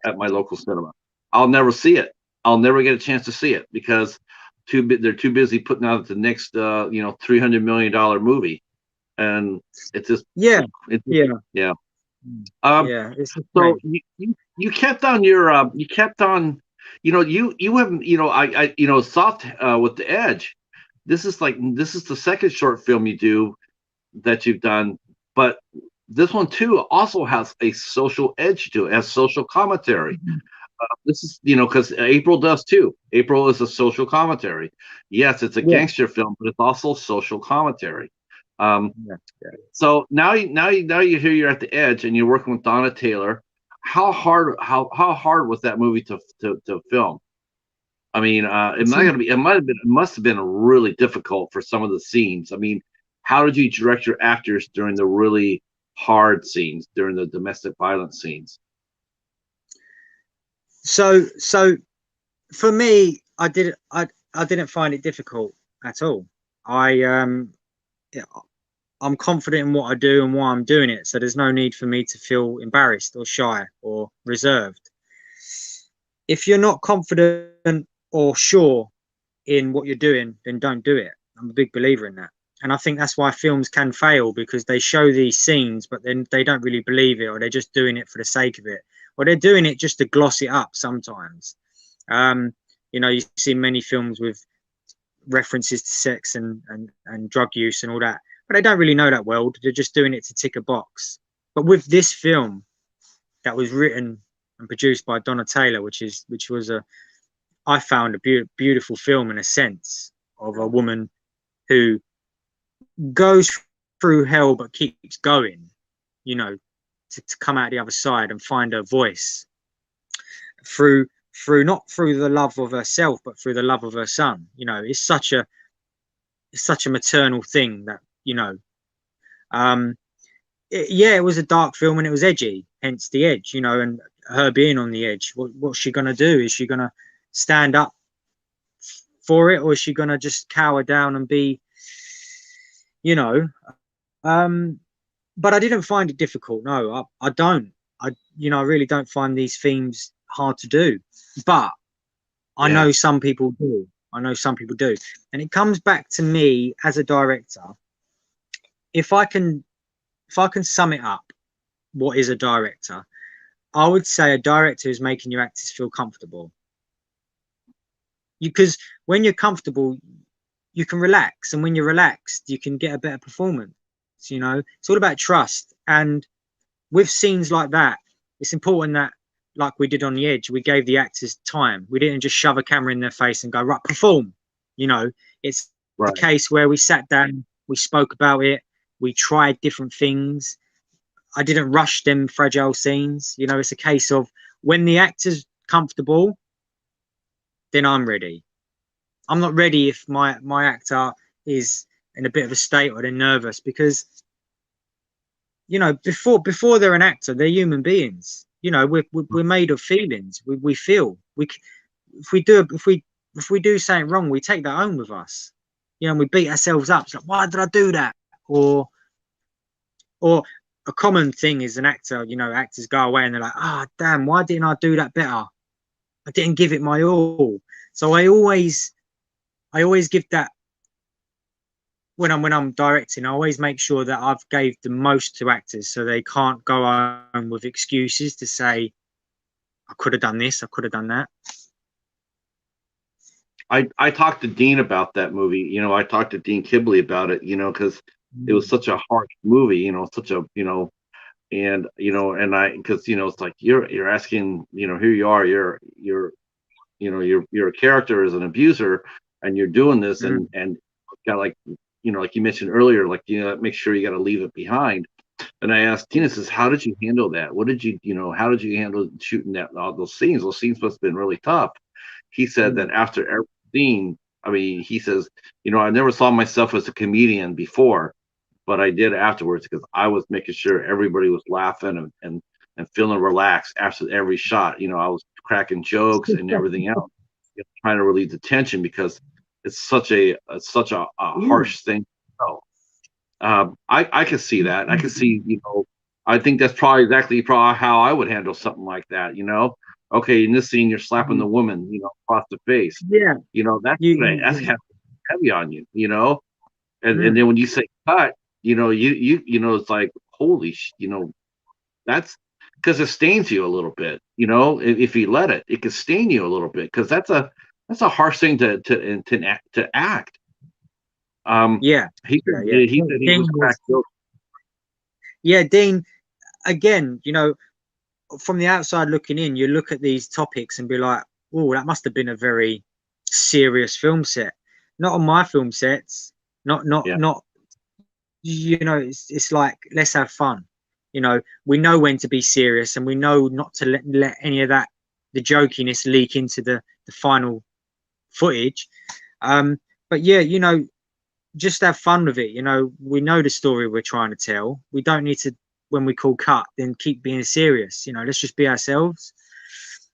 at my local cinema. I'll never see it. I'll never get a chance to see it because they're too busy putting out the next $300 million movie, and it's just Yeah, it's yeah, yeah. Um, yeah. It's a so shame. you kept on your you kept on you haven't I soft with the edge. This is the second short film you do that you've done, but this one too also has a social edge to it, has social commentary. This is because April does too. April is a social commentary. Yes, it's a Yeah, gangster film, but it's also social commentary. Um, yeah, yeah. so now you hear you're at the edge and you're working with Donna Taylor. How hard was that movie to film? I mean, It's, it must have been really difficult for some of the scenes. I mean, how did you direct your actors during the really hard scenes, during the domestic violence scenes? So for me, I didn't find it difficult at all. I yeah, I'm confident in what I do and why I'm doing it, so there's no need for me to feel embarrassed or shy or reserved. If you're not confident or sure in what you're doing, then don't do it. I'm a big believer in that. And I think that's why films can fail, because they show these scenes, but then they don't really believe it, or they're just doing it for the sake of it, or they're doing it just to gloss it up sometimes. Um, you see many films with references to sex and drug use and all that, but they don't really know that world. They're just doing it to tick a box. But with this film that was written and produced by Donna Taylor, which was a I found a beautiful film in a sense of a woman who goes through hell but keeps going, you know, to come out the other side and find her voice through not through the love of herself but through the love of her son. It's such a maternal thing that, it was a dark film and it was edgy, hence the edge, and her being on the edge. What's she gonna do? Is she gonna stand up for it, or is she gonna just cower down and be, but I didn't find it difficult. No, I don't. I really don't find these themes hard to do, but I know some people do. And it comes back to me as a director. If I can sum it up, what is a director? I would say a director is making your actors feel comfortable. Because when you're comfortable, you can relax, and when you're relaxed, you can get a better performance. It's all about trust. And with scenes like that, it's important that, like we did on The Edge, we gave the actors time. We didn't just shove a camera in their face and go, right, perform. It's a case where we sat down, we spoke about it, we tried different things. I didn't rush them fragile scenes. It's a case of when the actor's comfortable, then I'm ready. I'm not ready if my actor is in a bit of a state or they're nervous, because before they're an actor, they're human beings. We're made of feelings. We feel. If we do something wrong, we take that home with us. And we beat ourselves up. It's like, why did I do that? Or a common thing is an actor. Actors go away and they're like, damn, why didn't I do that better? I didn't give it my all. So I always give that. When I'm directing, I always make sure that I've gave the most to actors, so they can't go home with excuses to say, I could have done this, I could have done that. I talked to Dean about that movie. I talked to Dean Kibley about it, because it was such a harsh movie, such a, and because it's like you're asking, here you are, you're a character as an abuser, and you're doing this, and got like you mentioned earlier, like make sure you got to leave it behind. And I asked Tina, says, how did you handle that? What did you how did you handle shooting all those scenes? Those scenes must have been really tough. He said that after every scene, he says, I never saw myself as a comedian before, but I did afterwards, because I was making sure everybody was laughing and feeling relaxed after every shot. I was cracking jokes and everything else, trying to relieve the tension, because it's such a harsh thing. I can see that. I can see, I think that's probably how I would handle something like that. Okay, in this scene, you're slapping the woman, across the face. Yeah. That's heavy on you, and then when you say cut, it's like, holy, that's because it stains you a little bit. If you let it, it can stain you a little bit, because that's a harsh thing to act. He said he was cracked up. Yeah, Dean. Again, from the outside looking in, you look at these topics and be like, "Oh, that must have been a very serious film set." Not on my film sets. Not. It's like, let's have fun. We know when to be serious, and we know not to let any of that, the jokiness, leak into the final footage. But yeah, just have fun with it. You know, we know the story we're trying to tell. We don't need to, when we call cut, then keep being serious. You know, let's just be ourselves.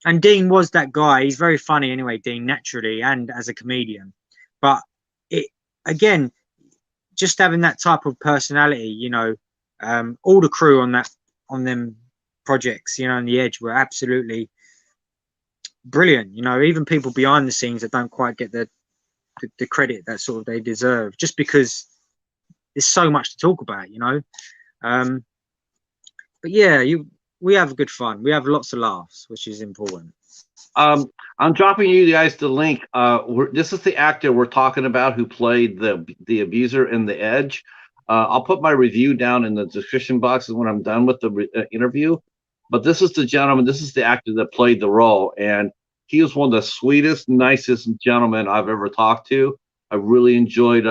And Dean was that guy. He's very funny anyway, Dean, naturally, and as a comedian. But it, again, just having that type of personality, you know, all the crew on them projects, you know, on the Edge were absolutely brilliant. You know, even people behind the scenes that don't quite get the credit that sort of they deserve, just because there's so much to talk about, you know. Um, but yeah, we have good fun. We have lots of laughs, which is important. I'm dropping you guys the link. This is the actor we're talking about who played the abuser in The Edge. I'll put my review down in the description box when I'm done with the interview. But this is the gentleman. This is the actor that played the role, and he was one of the sweetest, nicest gentlemen I've ever talked to. I really enjoyed.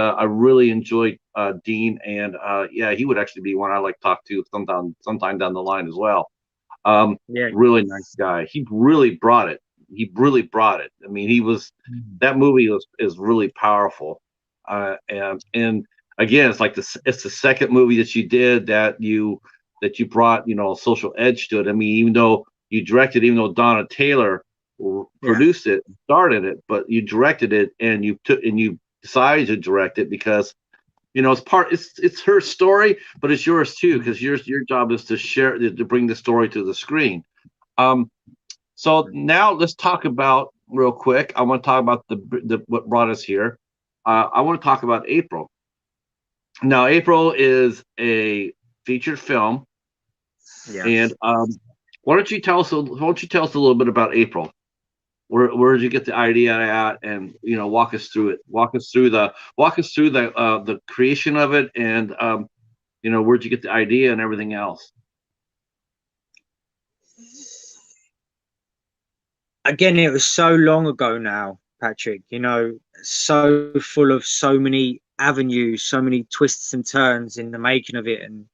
Dean, and yeah, he would actually be one I like to talk to sometime down the line as well. Yeah. Really nice guy. He really brought it. I mean, that movie is really powerful. And again, it's like it's the second movie that you did that you brought, you know, a social edge to it. I mean, even though Donna Taylor produced it, started it, but you directed it, and you decided to direct it because, you know, it's her story, but it's yours too, because your job is to share, to bring the story to the screen. So now let's talk about real quick. I want to talk about the what brought us here. I want to talk about April. Now, April is a featured film, Yeah. and why don't you tell us a little bit about April? Where did you get the idea at, and, you know, walk us through it. Walk us through the creation of it, and you know, where'd you get the idea and everything else? Again, it was so long ago now, Patrick. You know, so full of so many avenues, so many twists and turns in the making of it, and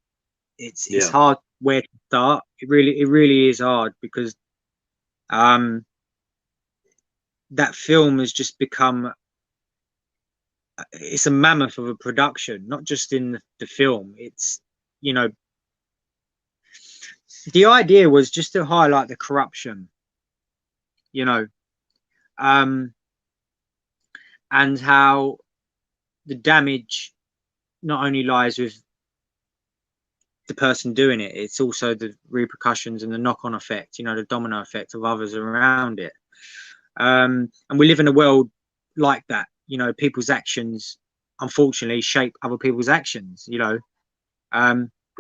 it's Yeah, hard where to start. It really is hard because um that film has just become, it's a mammoth of a production, not just in the film. It's, you know, the idea was just to highlight the corruption, you know, um, and how the damage not only lies with the person doing it, it's also the repercussions and the knock-on effect, you know, the domino effect of others around it. And we live in a world like that. You know, people's actions unfortunately shape other people's actions. You know,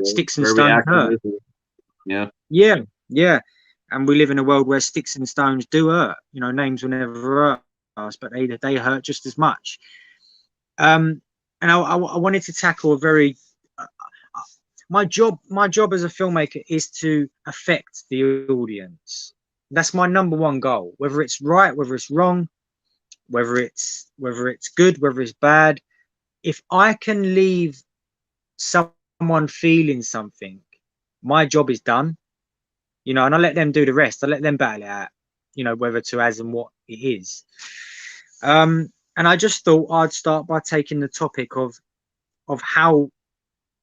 sticks and for every stones action, hurt. yeah, Yeah, yeah. And we live in a world where sticks and stones do hurt. You know, names will never hurt us, but they hurt just as much. And I wanted to tackle a very my job as a filmmaker is to affect the audience. That's my number one goal. Whether it's right, whether it's wrong, whether it's good, whether it's bad, if I can leave someone feeling something, my job is done. You know, and I let them do the rest. I let them battle it out, you know, whether to as and what it is. And I just thought I'd start by taking the topic of how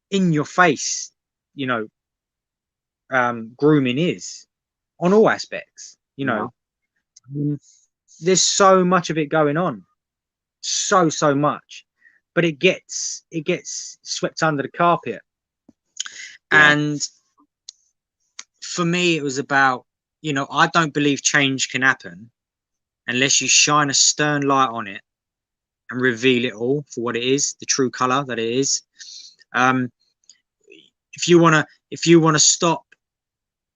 in your face, you know, grooming is on all aspects. You yeah, know, there's so much of it going on, so much, but it gets swept under the carpet. yeah, And for me, it was about, you know, I don't believe change can happen unless you shine a stern light on it and reveal it all for what it is, the true color that it is. If you wanna stop,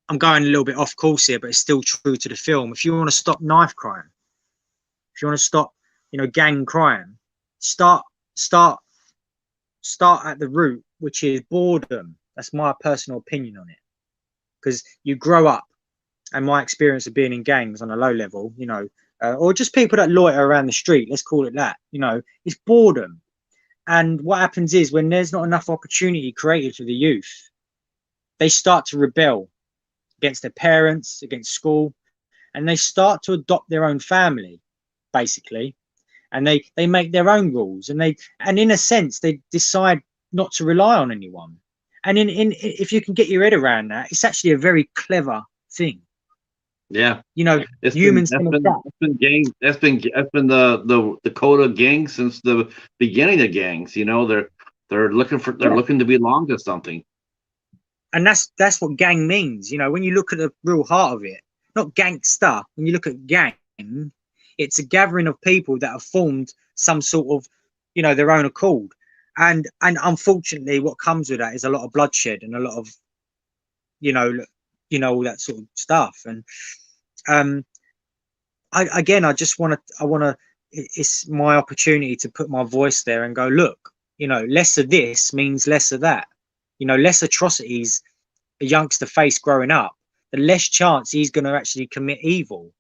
I'm going a little bit off course here, but it's still true to the film. If you want to stop knife crime, if you want to stop, you know, gang crime, start at the root, which is boredom. That's my personal opinion on it. Because you grow up, and my experience of being in gangs on a low level, you know, or just people that loiter around the street, let's call it that, you know, it's boredom. And what happens is when there's not enough opportunity created for the youth, they start to rebel against their parents, against school, and they start to adopt their own family, basically. and they make their own rules, and in a sense they decide not to rely on anyone. And in if you can get your head around that, it's actually a very clever thing. Yeah, You know, it's been humans can adapt. that's been the code of gangs since the beginning of gangs. You know, they're Yeah. looking to belong to something. And that's what gang means. You know, when you look at the real heart of it, not gangster. When you look at gang, it's a gathering of people that have formed some sort of, you know, their own accord. And unfortunately, what comes with that is a lot of bloodshed and a lot of, you know, all that sort of stuff. And um, I just I want to. It's my opportunity to put my voice there and go, look, you know, less of this means less of that. You know, less atrocities a youngster face growing up, the less chance he's going to actually commit evil.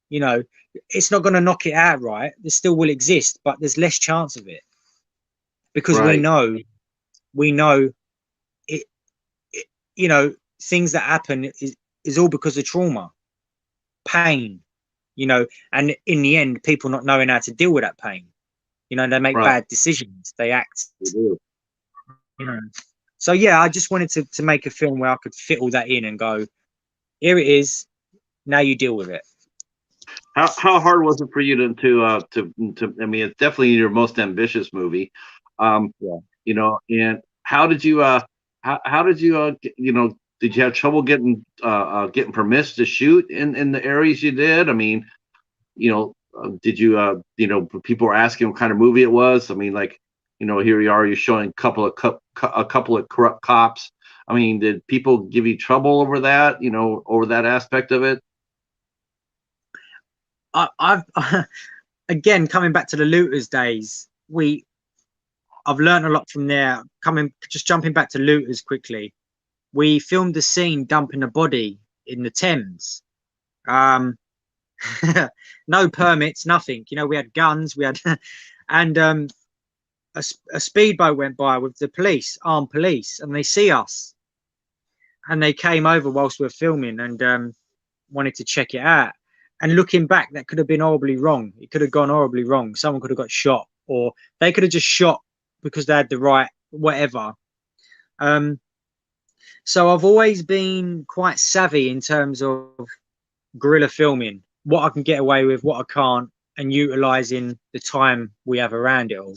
You know, it's not going to knock it out, right? There still will exist, but there's less chance of it because Right, we know it, you know, things that happen is all because of trauma, pain, you know, and in the end, people not knowing how to deal with that pain. You know, they make right. bad decisions, they act, We do. you know. So yeah, I just wanted to make a film where I could fit all that in and go, here it is, now you deal with it. How hard was it for you to I mean, it's definitely your most ambitious movie. Yeah. You know, and how did you you know, did you have trouble getting permits to shoot in the areas you did? I mean, you know, did you you know, people were asking what kind of movie it was. I mean, like, you know, here you are, you're showing a couple of corrupt cops. I mean, did people give you trouble over that, you know, over that aspect of it? I've again coming back to the looters days. I've learned a lot from there. Just jumping back to looters quickly. We filmed the scene dumping a body in the Thames. Um, no permits, nothing. You know, we had guns, we had, and a speedboat went by with the police, armed police, and they see us, and they came over whilst we were filming and wanted to check it out. And looking back, that could have been horribly wrong. It could have gone horribly wrong. Someone could have got shot, or they could have just shot because they had the right whatever. Um, so I've always been quite savvy in terms of guerrilla filming, what I can get away with, what I can't, and utilizing the time we have around it all.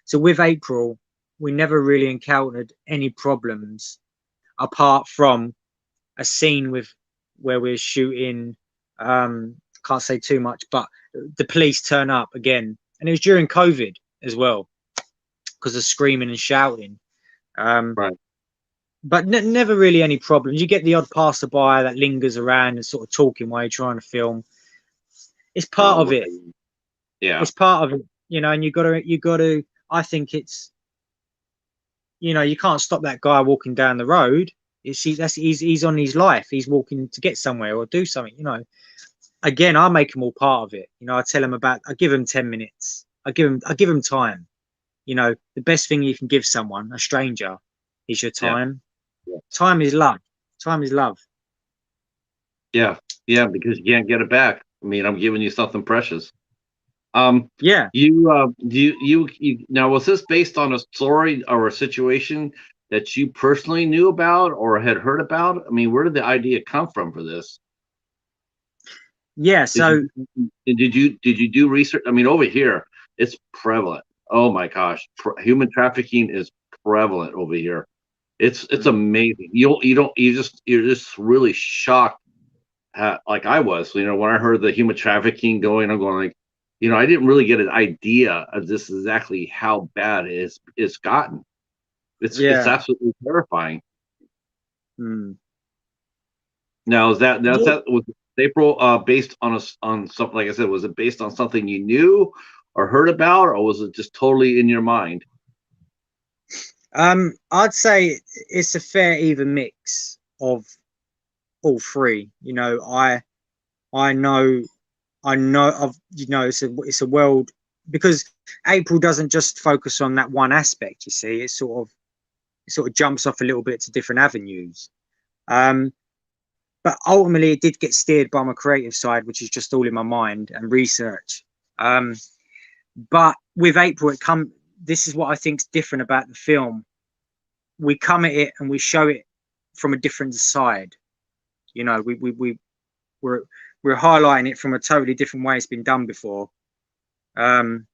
So with April, we never really encountered any problems apart from a scene with where we're shooting. Can't say too much, but the police turn up again, and it was during COVID as well because of screaming and shouting. Right. But never really any problems. You get the odd passerby that lingers around and sort of talking while you're trying to film. It's part Oh, of it. yeah. It's part of it, you know. And you got to. I think it's, you know, you can't stop that guy walking down the road. He's on his life. He's walking to get somewhere or do something. You know. Again, I make them all part of it. You know, I give them 10 minutes. I give them time. You know, the best thing you can give someone, a stranger, is your Yeah. time. Yeah. Time is love. Time is love. Yeah, yeah, because you can't get it back. I mean, I'm giving you something precious. Um, Yeah. you now, was this based on a story or a situation that you personally knew about or had heard about? I mean, where did the idea come from for this? Yeah. Did So you did you do research? I mean, over here, it's prevalent. Oh my gosh, human trafficking is prevalent over here. It's amazing. You're just really shocked, like I was. You know, when I heard the human trafficking going, I'm going like, you know, I didn't really get an idea of this exactly how bad it's gotten. It's yeah. absolutely terrifying. Mm. Now is Yeah. that was April based on on something, like I said, was it based on something you knew or heard about, or was it just totally in your mind? I'd say it's a fair even mix of all three. You know, I know of, you know, it's a world, because April doesn't just focus on that one aspect. You see, it sort of jumps off a little bit to different avenues. Um, but ultimately, it did get steered by my creative side, which is just all in my mind and research. Um, But with April, this is what I think is different about the film. We come at it and we show it from a different side. You know, we're we're highlighting it from a totally different way it's been done before, um,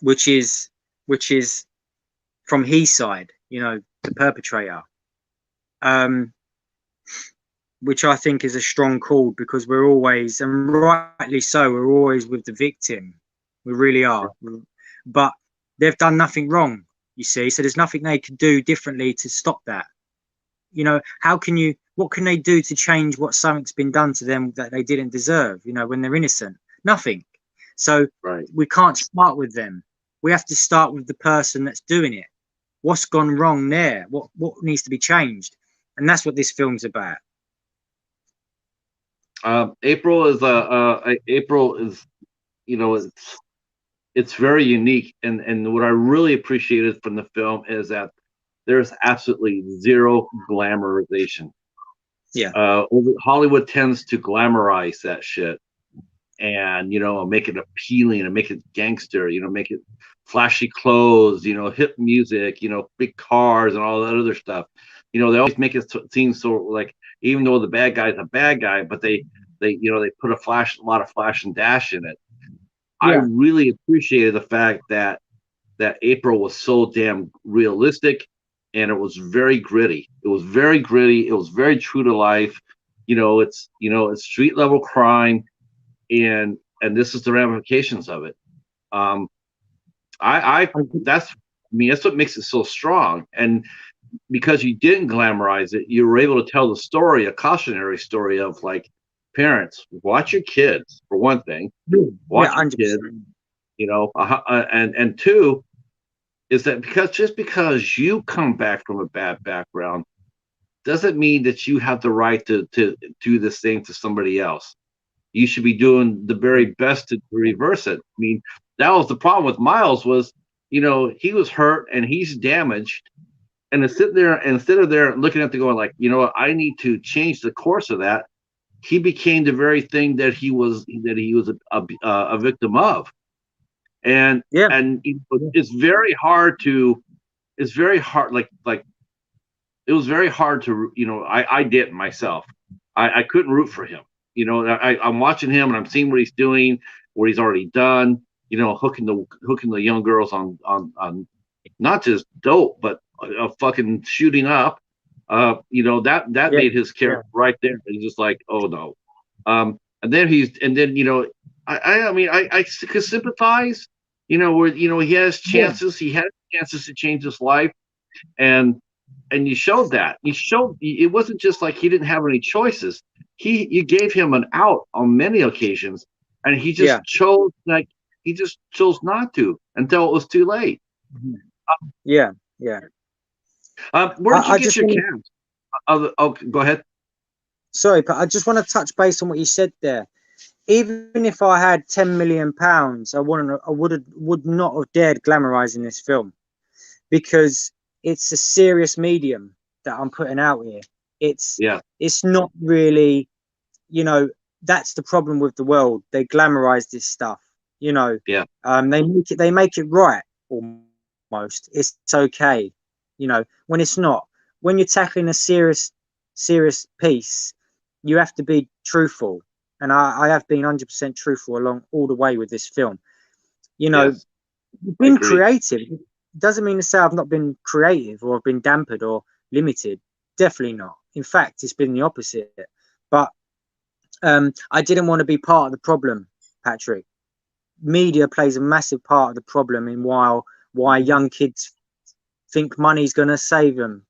which is from his side, you know, the perpetrator, um, which I think is a strong call, because we're always, and rightly so, we're always with the victim. We really are. But they've done nothing wrong, you see, so there's nothing they could do differently to stop that. You know, what can they do to change what something's been done to them that they didn't deserve, you know, when they're innocent? Nothing. So we can't start with them. We have to start with the person that's doing it. What's gone wrong there? What needs to be changed? And that's what this film's about. April is, you know, it's very unique, and what I really appreciated from the film is that there's absolutely zero glamorization. Yeah. Hollywood tends to glamorize that shit, and, you know, make it appealing and make it gangster, you know, make it flashy clothes, you know, hip music, you know, big cars and all that other stuff. You know, they always make it seem so, like, even though the bad guy's a bad guy, but they you know, they put a lot of flash and dash in it. Yeah. I really appreciated the fact that April was so damn realistic, and it was very gritty. It was very gritty. It was very true to life. You know, it's street level crime, and this is the ramifications of it. That's what makes it so strong. And because you didn't glamorize it, you were able to tell the story, a cautionary story of, like, parents, watch your kids, for one thing. Watch your kids, you know, and two is that because you come back from a bad background doesn't mean that you have the right to do this thing to somebody else. You should be doing the very best to reverse it. I mean, that was the problem with Miles, was, you know, he was hurt and he's damaged, and to sit there instead of there looking at the going, like, you know what, I need to change the course of that. He became the very thing that he was a victim of, and it's very hard, like it was very hard to, you know, I didn't myself. I couldn't root for him. You know, I'm watching him and I'm seeing what he's doing, what he's already done. You know, hooking the young girls on not just dope, but fucking shooting up. You know, that made his character right there. He's just like, oh no. And then you know, I mean, I could sympathize. You know, where, you know, he has chances. He had chances to change his life, and you showed that. It wasn't just like he didn't have any choices. You gave him an out on many occasions, and he just chose not to until it was too late. Yeah. Where did you get your cast? Oh, go ahead. Sorry, but I just want to touch base on what you said there. Even if I had £10 million, I would not have dared glamorizing this film, because it's a serious medium that I'm putting out here. It's not really, you know, that's the problem with the world. They glamorize this stuff, you know. They make it right almost. It's okay, you know, when it's not. When you're tackling a serious piece, you have to be truthful, and I have been 100% truthful all the way with this film. You know, being creative doesn't mean to say I've not been creative or I've been dampened or limited. Definitely not. In fact, it's been the opposite. But I didn't want to be part of the problem, Patrick. Media plays a massive part of the problem in why young kids think money's going to save them.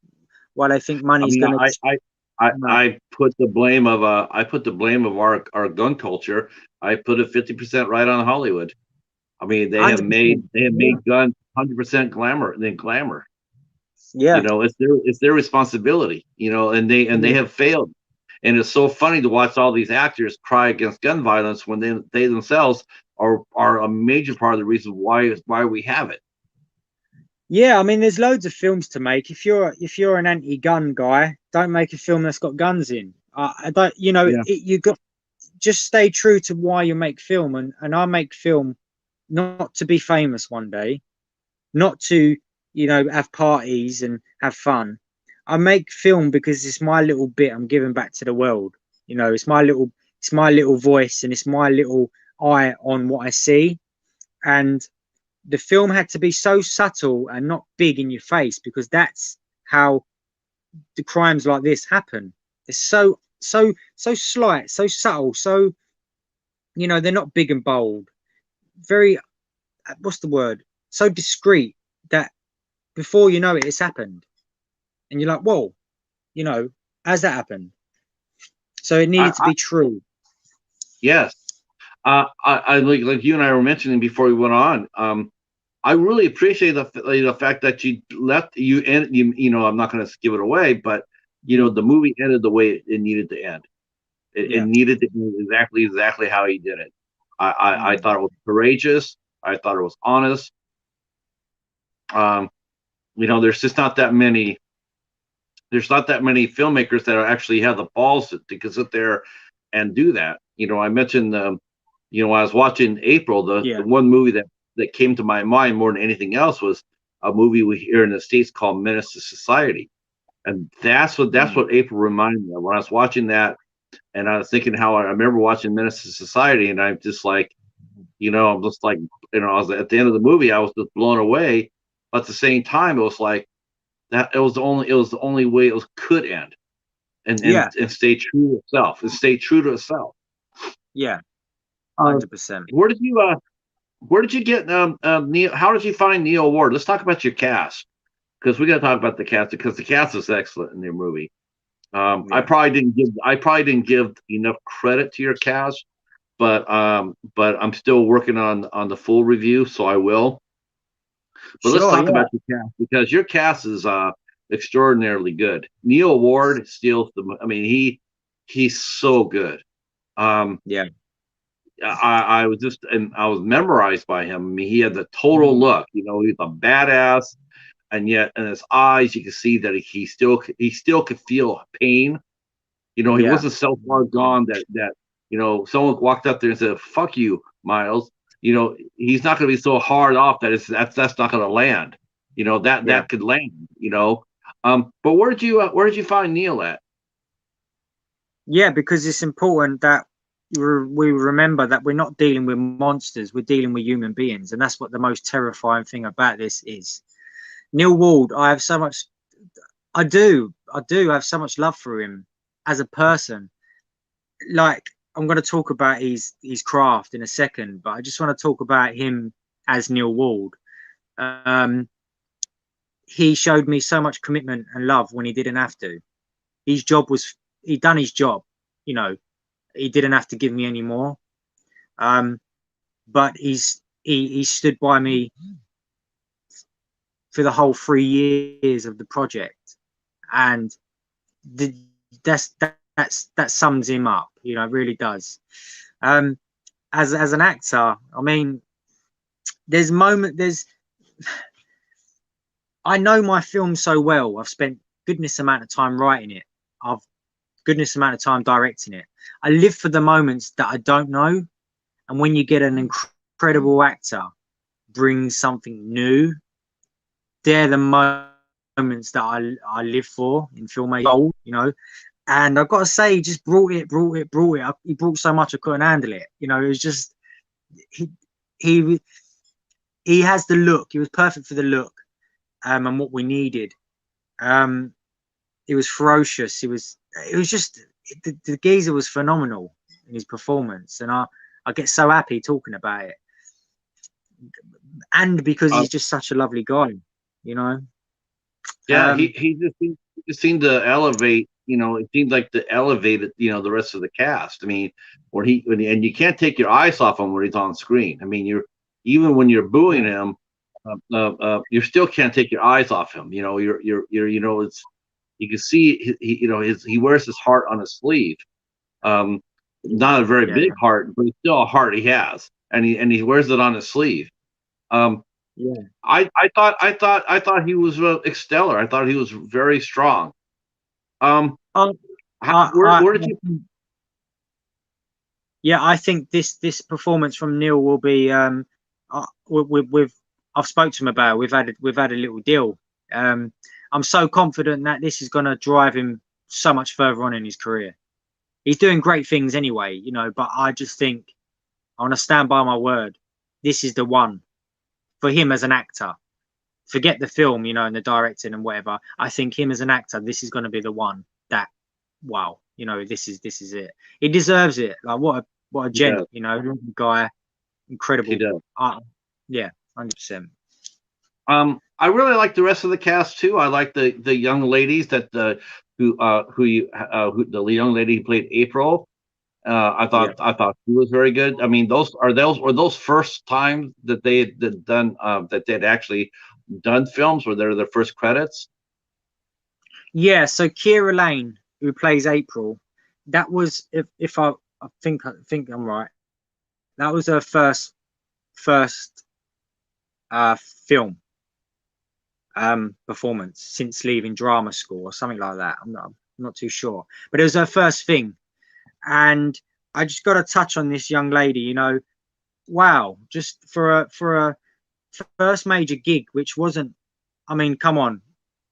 Why they think money's going to. I put the blame of our gun culture. I put it 50% right on Hollywood. I mean, they have made guns 100% glamour. Yeah, you know, it's their responsibility. You know, and they have failed. And it's so funny to watch all these actors cry against gun violence when they themselves are a major part of the reason why we have it. Yeah, I mean, there's loads of films to make. If you're an anti-gun guy, don't make a film that's got guns in. I don't, you know, you got just stay true to why you make film, and I make film not to be famous one day, not to, you know, have parties and have fun. I make film because it's my little bit I'm giving back to the world. You know, it's my little voice, and it's my little eye on what I see. And the film had to be so subtle and not big in your face, because that's how the crimes like this happen. It's so slight, so subtle, so, you know, they're not big and bold. Very, what's the word? So discreet that before you know it, it's happened, and you're like, whoa, you know, has that happened? So it needed to I be true. yes. I like you and I were mentioning before we went on. I really appreciate the fact that you left you and you know, I'm not going to give it away, but you know, Mm. the movie ended the way it needed to end. It Yeah. needed to end exactly how he did it. I Mm. thought it was courageous. I thought it was honest. Um, you know, there's not that many filmmakers that actually have the balls to sit there and do that. You know, I mentioned, you know, when I was watching April, the Yeah. one movie that came to my mind more than anything else was a movie we here in the States called Menace to Society. And that's Mm. what April reminded me of when I was watching that. And I was thinking how I remember watching Menace to Society, and I'm just like, you know, I'm just like, you know, I was at the end of the movie, I was just blown away. But at the same time, it was like that it was the only way could end, Yeah. and stay true to itself, and stay true to itself. Yeah. Uh, 100%. where did you where did you get Neil? How did you find Neil Ward? Let's talk about your cast, because we got to talk about the cast, because the cast is excellent in your movie. Yeah. I probably didn't give enough credit to your cast, but I'm still working on the full review, so I will. But let's Sure. talk Yeah. about your cast, because your cast is extraordinarily good. Neil Ward steals the. I mean, he's so good. Um, Yeah. I was just and I was memorized by him. I mean, he had the total Mm. look. You know, he's a badass, and yet in his eyes, you can see that he still could feel pain. You know, he Yeah. wasn't so far gone that you know, someone walked up there and said, "Fuck you, Miles." You know, he's not going to be so hard off that that's not going to land. You know, Yeah. that could land. You know, but where did you find Neil at? Yeah. Because it's important that we remember that we're not dealing with monsters, we're dealing with human beings. And that's what the most terrifying thing about this is. Neil Ward, I have so much, I do have so much love for him as a person. Like, I'm going to talk about his craft in a second, but I just want to talk about him as Neil Ward. Um, he showed me so much commitment and love when he didn't have to. His job was, he done his job, you know, he didn't have to give me any more. But he stood by me for the whole 3 years of the project, and the, that sums him up. You know, it really does. Um, as an actor, I mean, there's I know my film so well. I've spent goodness amount of time writing it. I've goodness amount of time directing it. I live for the moments that I don't know, and when you get an incredible actor bring something new, they're the moments that I live for in filmmaking. You know, and I've got to say, he just brought it. He brought so much I couldn't handle it. You know, it was just he he he has the look. He was perfect for the look, and what we needed. Um, he was ferocious. It was just the geezer was phenomenal in his performance, and I get so happy talking about it, and because Uh, he's just such a lovely guy, you know. yeah, Um, he just seemed to elevate. You know, it seemed like to elevate it. You know, the rest of the cast. I mean, and you can't take your eyes off him when he's on screen. I mean, you're even when you're booing yeah, him, you still can't take your eyes off him. You know, you know, it's you can see you know he wears his heart on his sleeve. Um, not a very yeah, big heart, but it's still a heart he has, and he wears it on his sleeve. Um, yeah. I thought he was stellar. I thought he was very strong. Um, I, I, where did you? yeah, I think this performance from Neil will be. we've I've spoke to him about it. We've had a little deal. I'm so confident that this is going to drive him so much further on in his career. He's doing great things anyway, you know, but I just think I want to stand by my word. This is the one for him as an actor. Forget the film, you know, and the directing and whatever. I think him as an actor, this is going to be the one that, wow, you know, this is it. He deserves it. Like what a He gent, does. you know, guy, He incredible. does. Yeah, 100%. I really like the rest of the cast too. I like the young ladies that who the young lady who played April. Yeah. I thought she was very good. I mean, those first times that they had done that they'd actually done films, were there their first credits? Yeah, so Kira Lane, who plays April, that was if I think I'm right. That was her first film performance since leaving drama school or something like that. I'm not too sure, but it was her first thing. And I just got to touch on this young lady. You know, wow, just for a first major gig, which wasn't. I mean, come on,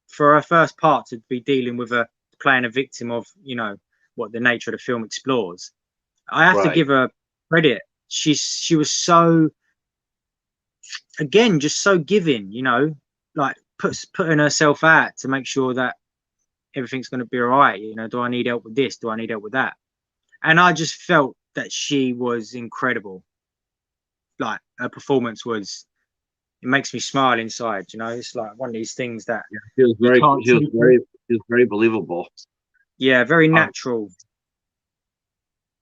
for her first part to be dealing with a playing a victim of, you know, what the nature of the film explores. I have to Right. give her credit. She was so, again, just so giving, you know, like putting herself out to make sure that everything's going to be all right. You know, do I need help with this? Do I need help with that? And I just felt that she was incredible. Like her performance was, it makes me smile inside. You know, it's like one of these things that Yeah, you can't see. she was very believable. Yeah, very Um, natural.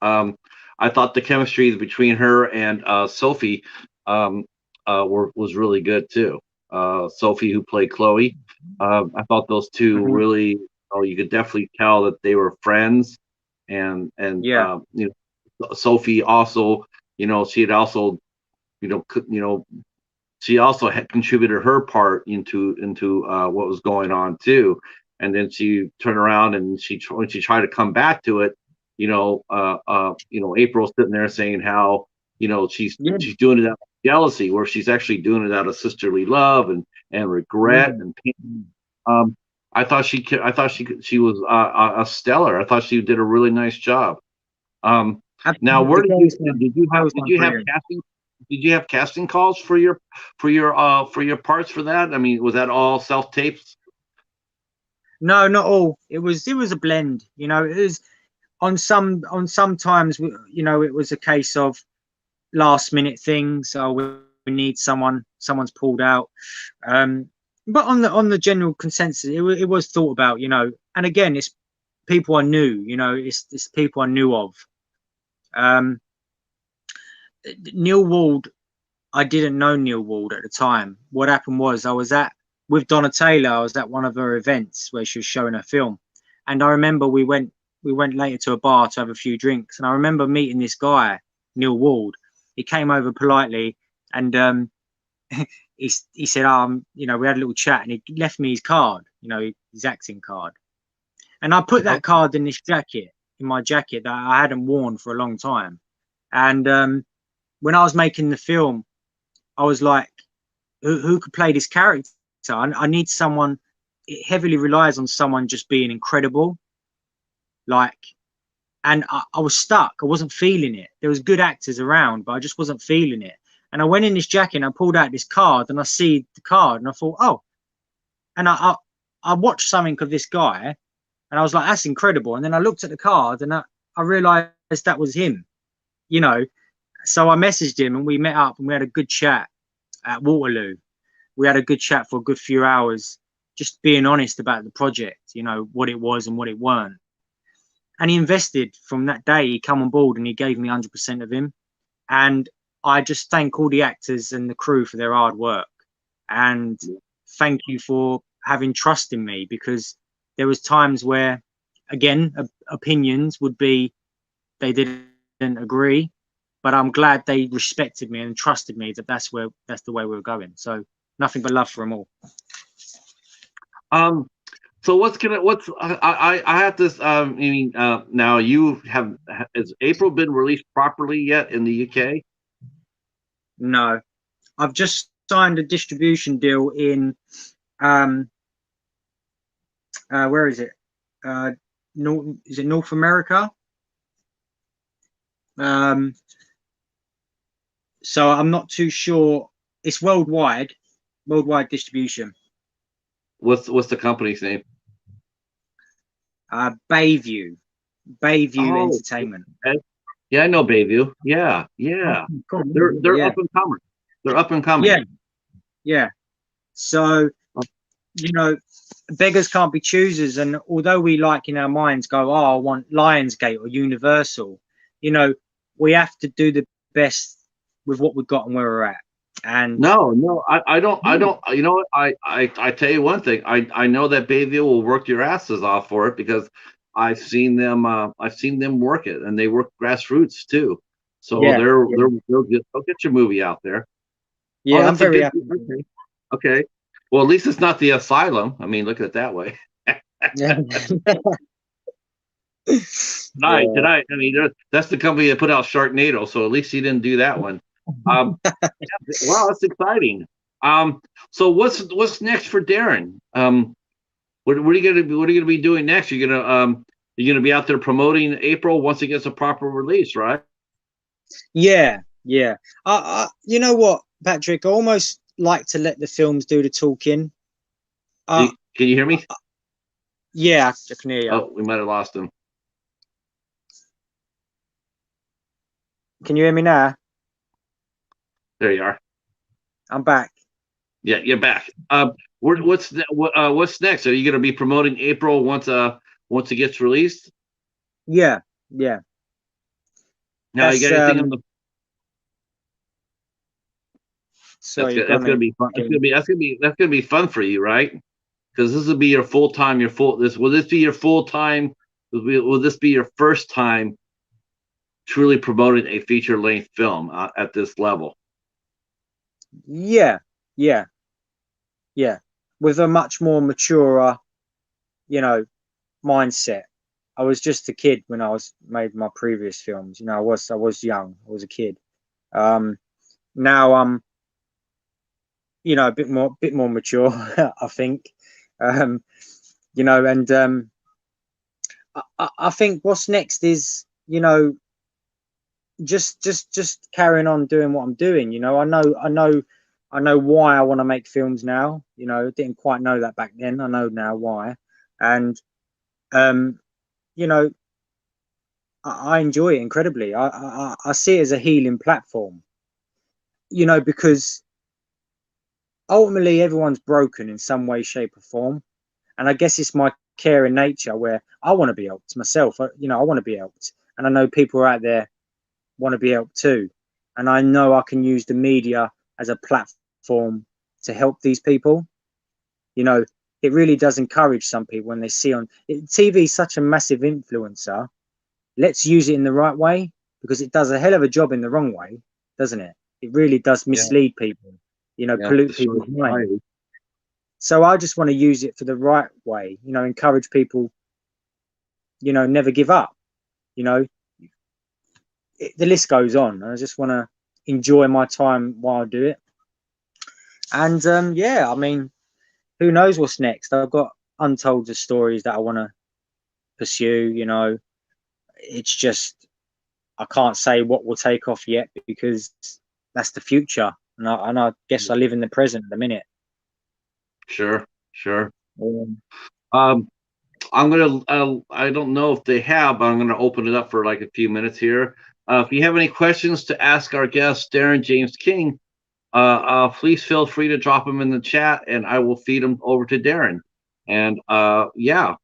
um, I thought the chemistry between her and Sophie um, was really good too. Sophie, who played Chloe, I thought those two Mhm. really. Oh, you could definitely tell that they were friends, and Yeah. you know, Sophie also, you know, she had also, you know, she also had contributed her part into what was going on too. And then she turned around and when she tried to come back to it, you know, April's sitting there saying how, you know, Yeah. she's doing it out of jealousy, where she's actually doing it out of sisterly love and regret Mm. and pain. Um, I thought she was a stellar. I thought she did a really nice job. Um, Now, Absolutely. where The girls were, did you have brilliant. casting? Did you have casting calls for your parts for that? I mean, was that all self tapes? No, not all. It was a blend. You know, it was on some times. You know, it was a case of last minute things. Oh, we need someone. Someone's pulled out. Um, but on the general consensus, it was thought about. You know, and again, it's people I knew. You know, it's people I knew of. Um, Neil Wald, I didn't know Neil Wald at the time. What happened was I was at with Donna Taylor. I was at one of her events where she was showing her film, and I remember we went later to a bar to have a few drinks, and I remember meeting this guy, Neil Wald. He came over politely, and he said, you know, we had a little chat, and he left me his card, you know, his acting card, and I put that Okay. card in this jacket, in my jacket that I hadn't worn for a long time, and when I was making the film, I was like, who could play this character? I need someone. It heavily relies on someone just being incredible. Like, and I was stuck. I wasn't feeling it. There was good actors around, but I just wasn't feeling it. And I went in this jacket and I pulled out this card and I see the card and I thought, oh, and I watched something of this guy and I was like, that's incredible. And then I looked at the card and I realized that was him, you know. So I messaged him and we met up and we had a good chat at Waterloo. We had a good chat for a good few hours, just being honest about the project, you know, what it was and what it weren't. And he invested from that day. He come on board and he gave me 100% of him. And I just thank all the actors and the crew for their hard work. And thank you for having trust in me, because there was times where, again, opinions would be they didn't agree, but I'm glad they respected me and trusted me that that's the way we were going. So nothing but love for them all. Um, so I have this. I mean, now has April been released properly yet in the UK? No, I've just signed a distribution deal in um where is it? Is it North America? Um, so I'm not too sure. It's worldwide distribution. What's the company's name? Bayview Oh, Entertainment. yeah, I know Bayview. Yeah, Oh, yeah. cool. They're Yeah, up and coming. They're up and coming. yeah, yeah. So beggars can't be choosers, and although we like in our minds go, oh, I want Lionsgate or Universal, we have to do the best with what we've got and where we're at. And No, I don't. You know what? I tell you one thing. I know that Bayview will work your asses off for it because I've seen them. I've seen them work it, and they work grassroots too. So yeah, yeah, they'll get your movie out there. Oh, yeah, I'm that's a very good. happy. Okay, okay. Well, at least it's not the asylum. I mean, look at it that way. Yeah. Right, did I? I mean, that's the company that put out Sharknado, so at least he didn't do that one. Um, yeah, wow, that's exciting. So what's next for Darren? What are you gonna be doing next? You're gonna be out there promoting April once it gets a proper release, right? Yeah, yeah. You know what, Patrick? I almost like to let the films do the talking. Can you hear me? Yeah, I can hear you. Oh, we might have lost him. Can you hear me now? There you are. I'm back. Yeah, you're back. What's next? Are you gonna be promoting April once it gets released? Yeah, yeah. Now you That's got anything on the sorry, you've that's gone gonna in. be fun. That's gonna be fun for you, right? Because this will be your full time. Will this be your full time? Will this be your first time truly promoting a feature length film at this level? Yeah, yeah, yeah. With a much more mature, you know, mindset. I was just a kid when I was made my previous films. I was young. I was a kid. Now I'm, a bit more mature. I think, um, and I think what's next is, just carrying on doing what I'm doing. I know why I want to make films now. Didn't quite know that back then. I know now why, and um, you know, I enjoy it incredibly. I see it as a healing platform. Because ultimately everyone's broken in some way, shape, or form, and I guess it's my caring nature where I want to be helped myself. I want to be helped, and I know people out there want to be helped too. And I know I can use the media as a platform to help these people. You know, it really does encourage some people when they see TV is such a massive influencer. Let's use it in the right way because it does a hell of a job in the wrong way, doesn't it? It really does Yeah, mislead people, yeah. pollute Destroy people's mind. society. So I just want to use it for the right way, encourage people, never give up, you know, the list goes on. I just want to enjoy my time while I do it. And yeah, I mean, who knows what's next? I've got untold of stories that I want to pursue. It's just I can't say what will take off yet because that's the future, and I guess I live in the present at the minute. Sure, sure. Um, Um, I'm gonna. I don't know if they have, but I'm gonna open it up for like a few minutes here. If you have any questions to ask our guest, Darren James King, please feel free to drop them in the chat, and I will feed them over to Darren. And yeah,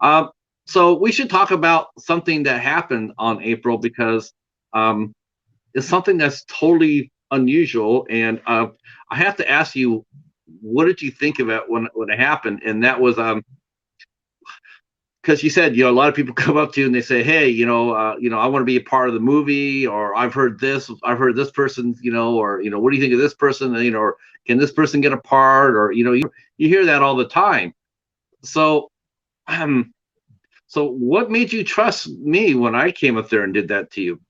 uh, so we should talk about something that happened on April because um, it's something that's totally unusual, and I have to ask you, what did you think of it when it happened? And that was because you said, a lot of people come up to you and they say, hey, I want to be a part of the movie, or I've heard this person, or what do you think of this person, or can this person get a part, or you hear that all the time. So so what made you trust me when I came up there and did that to you?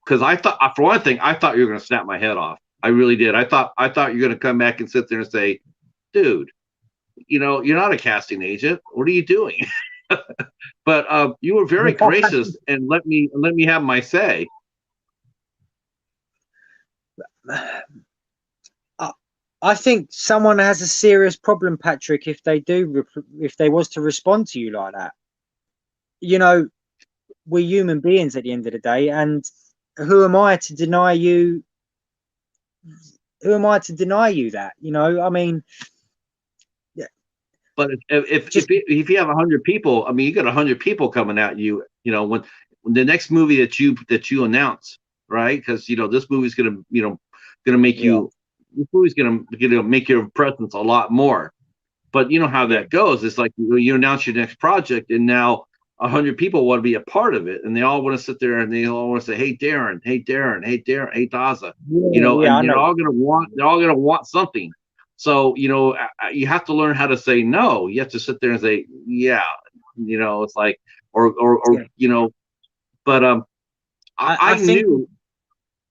Because I thought, for one thing, I thought you were going to snap my head off. I really did. I thought you're going to come back and sit there and say, dude, you're not a casting agent. What are you doing? But you were very gracious and let me have my say. I think someone has a serious problem, Patrick, if they was to respond to you like that. We're human beings at the end of the day, and who am I to deny you? Who am I to deny you that? I mean, But if you have 100 people, I mean, you got 100 people coming at you. When the next movie that you announce, right? Because this movie's gonna make you. This movie's gonna make your presence a lot more. But you know how that goes. It's like you announce your next project, and now 100 people want to be a part of it, and they all want to sit there and they all want to say, "Hey, Darren, hey, Darren, hey, Darren, hey, Dazza," and they're all gonna want something. So you have to learn how to say no. You have to sit there and say, "Yeah," it's like, or But I think, knew.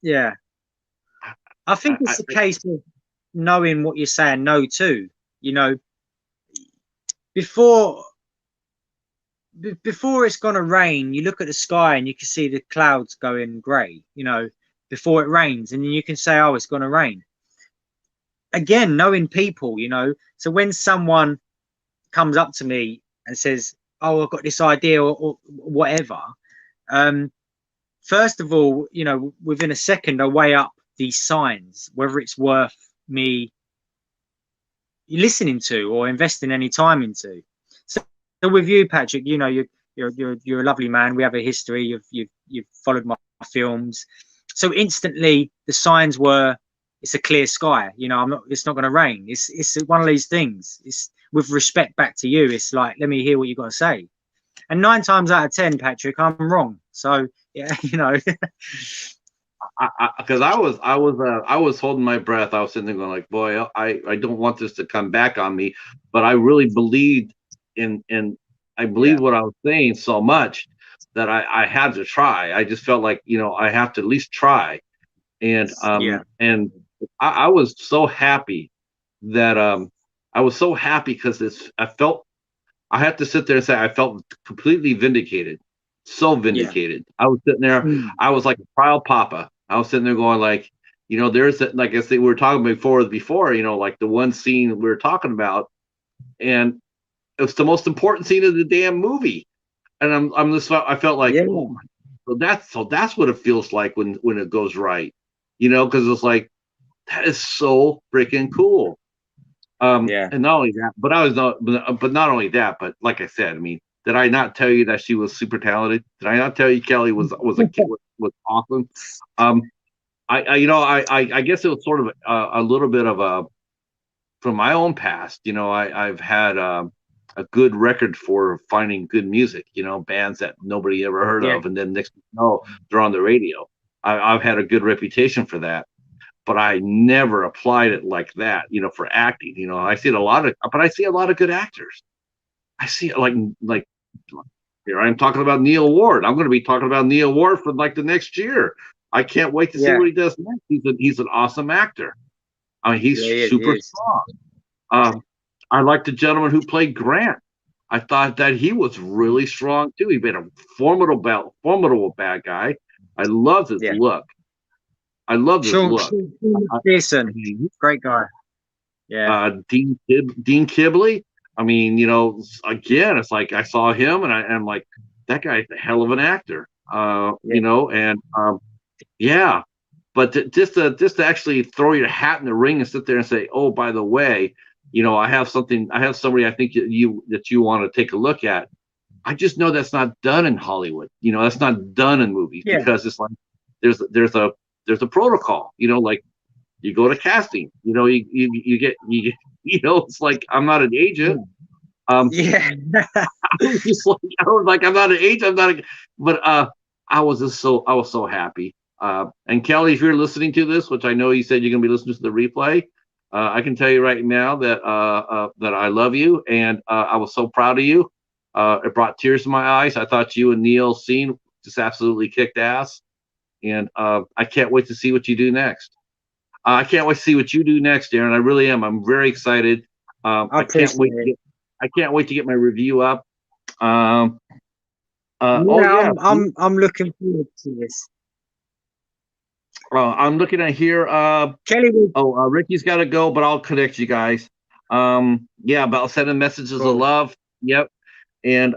yeah, I think it's a case of knowing what you're saying no to. Before it's gonna rain, you look at the sky and you can see the clouds going grey. Before it rains, and then you can say, "Oh, it's gonna rain." Again, knowing people, so when someone comes up to me and says, "Oh, I've got this idea," or whatever, first of all, within a second, I weigh up these signs, whether it's worth me listening to or investing any time into. So with you, Patrick, you're a lovely man. We have a history. You've followed my films, so instantly the signs were, it's a clear sky. It's not going to rain. It's one of these things. It's with respect back to you. It's like, let me hear what you got to say. And 9 times out of 10, Patrick, I'm wrong. So yeah, Because I was holding my breath. I was sitting there going like, boy, I don't want this to come back on me. But I really believed in I believed what I was saying so much that I had to try. I just felt like I have to at least try. And and I was so happy that I was so happy because I have to sit there and say I felt completely vindicated. So vindicated. I was sitting there, I was like a proud papa. I was sitting there going like, there's that, like I said, we were talking before, like the one scene we were talking about, and it's the most important scene of the damn movie. And I felt like, oh my, so that's what it feels like when it goes right, because it's like, that is so freaking cool. And not only that, but not only that, but like I said, I mean, did I not tell you that she was super talented? Did I not tell you Kelly was a kid, was awesome? I guess it was sort of a little bit of a, from my own past. I've had a good record for finding good music. Bands that nobody ever heard of, and then next thing you know, they're on the radio. I've had a good reputation for that. But I never applied it like that, for acting. I see a lot of good actors. I see it like here I'm talking about Neil Ward. I'm going to be talking about Neil Ward for like the next year. I can't wait to see what he does next. He's an awesome actor. I mean, he's super strong. I like the gentleman who played Grant. I thought that he was really strong too. He made a formidable bad guy. I love his look. I love his look. Jason, great guy. Yeah. Dean Kibley. I mean, again, it's like I saw him and I'm like, that guy's a hell of an actor. But just to actually throw your hat in the ring and sit there and say, oh, by the way, I have somebody I think that you want to take a look at. I just know that's not done in Hollywood. That's not done in movies because it's like there's a protocol. Like you go to casting. You get it's like I'm not an agent. I was like I'm not an agent. But I was so happy. And Kelly, if you're listening to this, which I know you said you're going to be listening to the replay, I can tell you right now that I love you and I was so proud of you. It brought tears to my eyes. I thought you and Neil's scene just absolutely kicked ass, and I can't wait to see what you do next. I can't wait to see what you do next, Darren. I really am. I'm very excited. I appreciate it. I can't wait to get my review up. Um, oh Yeah, yeah, I'm looking forward to this. I'm looking at here. Kelly will. Ricky's got to go, but I'll connect you guys. Yeah, about sending messages of Cool. love. Yep. And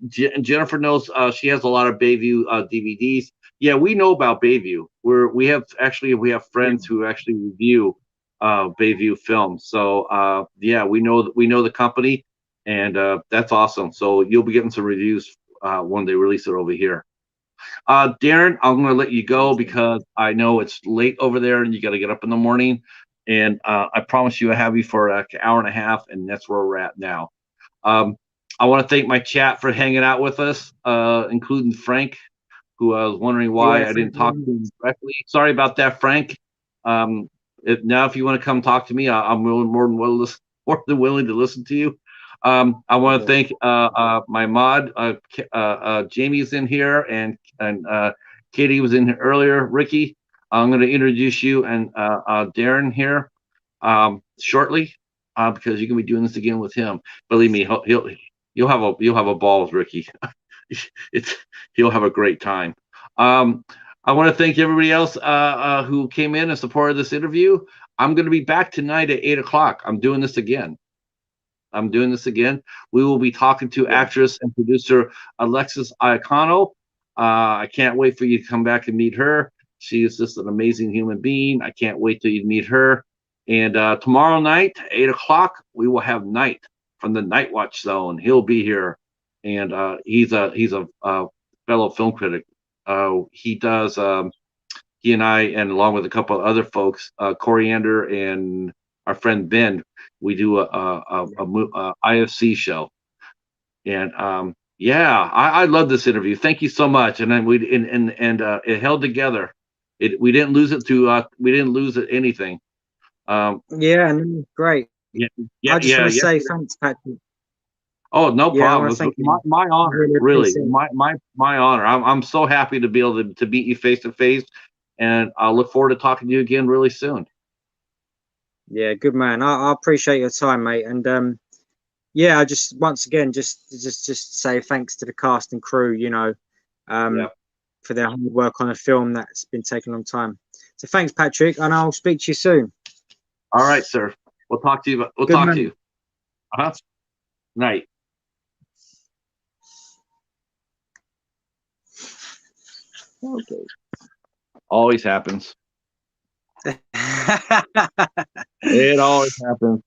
Jennifer knows she has a lot of Bayview DVDs. Yeah, we know about Bayview. We have Yeah. friends who actually review Bayview films. So yeah, we know the company, and that's awesome. So you'll be getting some reviews when they release it over here. Darren, I'm going to let you go because I know it's late over there and you got to get up in the morning. And I promise you I have you for like an hour and a half, and that's where we're at now. I want to thank my chat for hanging out with us, including Frank, who I was wondering why Yeah. I Thank didn't talk you. to him directly. Sorry about that, Frank. If you want to come talk to me, I'm more than willing to listen to you. I want to thank my mod. Jamie's in here, and Katie was in here earlier. Ricky, I'm going to introduce you and Darren here shortly because you're going to be doing this again with him. Believe me, you'll have a ball with Ricky. it's He'll have a great time. I want to thank everybody else who came in and supported this interview. I'm going to be back tonight at 8 o'clock. I'm doing this again. We will be talking to actress and producer Alexis Iacano. I can't wait for you to come back and meet her. She is just an amazing human being. I can't wait till you meet her. And tomorrow night, 8 o'clock, we will have Night from the Night Watch Zone. He'll be here, and he's a fellow film critic. He does. He and I, and along with a couple of other folks, Coriander and our friend Ben, we do a IFC show. And yeah, I love this interview. Thank you so much. And then it held together. We didn't lose it anything. Yeah, and great. Yeah, I just want to yeah. say thanks, Patrick. Oh, no Yeah, I problem. want to It's thank you. my honor, Really really. appreciate it. My honor. I'm so happy to be able to meet you face to face, and I look forward to talking to you again really soon. Yeah, good man. I appreciate your time, mate. And yeah, I just once again just say thanks to the cast and crew, Yeah. for their hard work on a film that's been taking a long time. So thanks, Patrick, and I'll speak to you soon. All right, sir. We'll talk to you. Good man. Uh-huh. Night. Okay. Always happens. It always happens.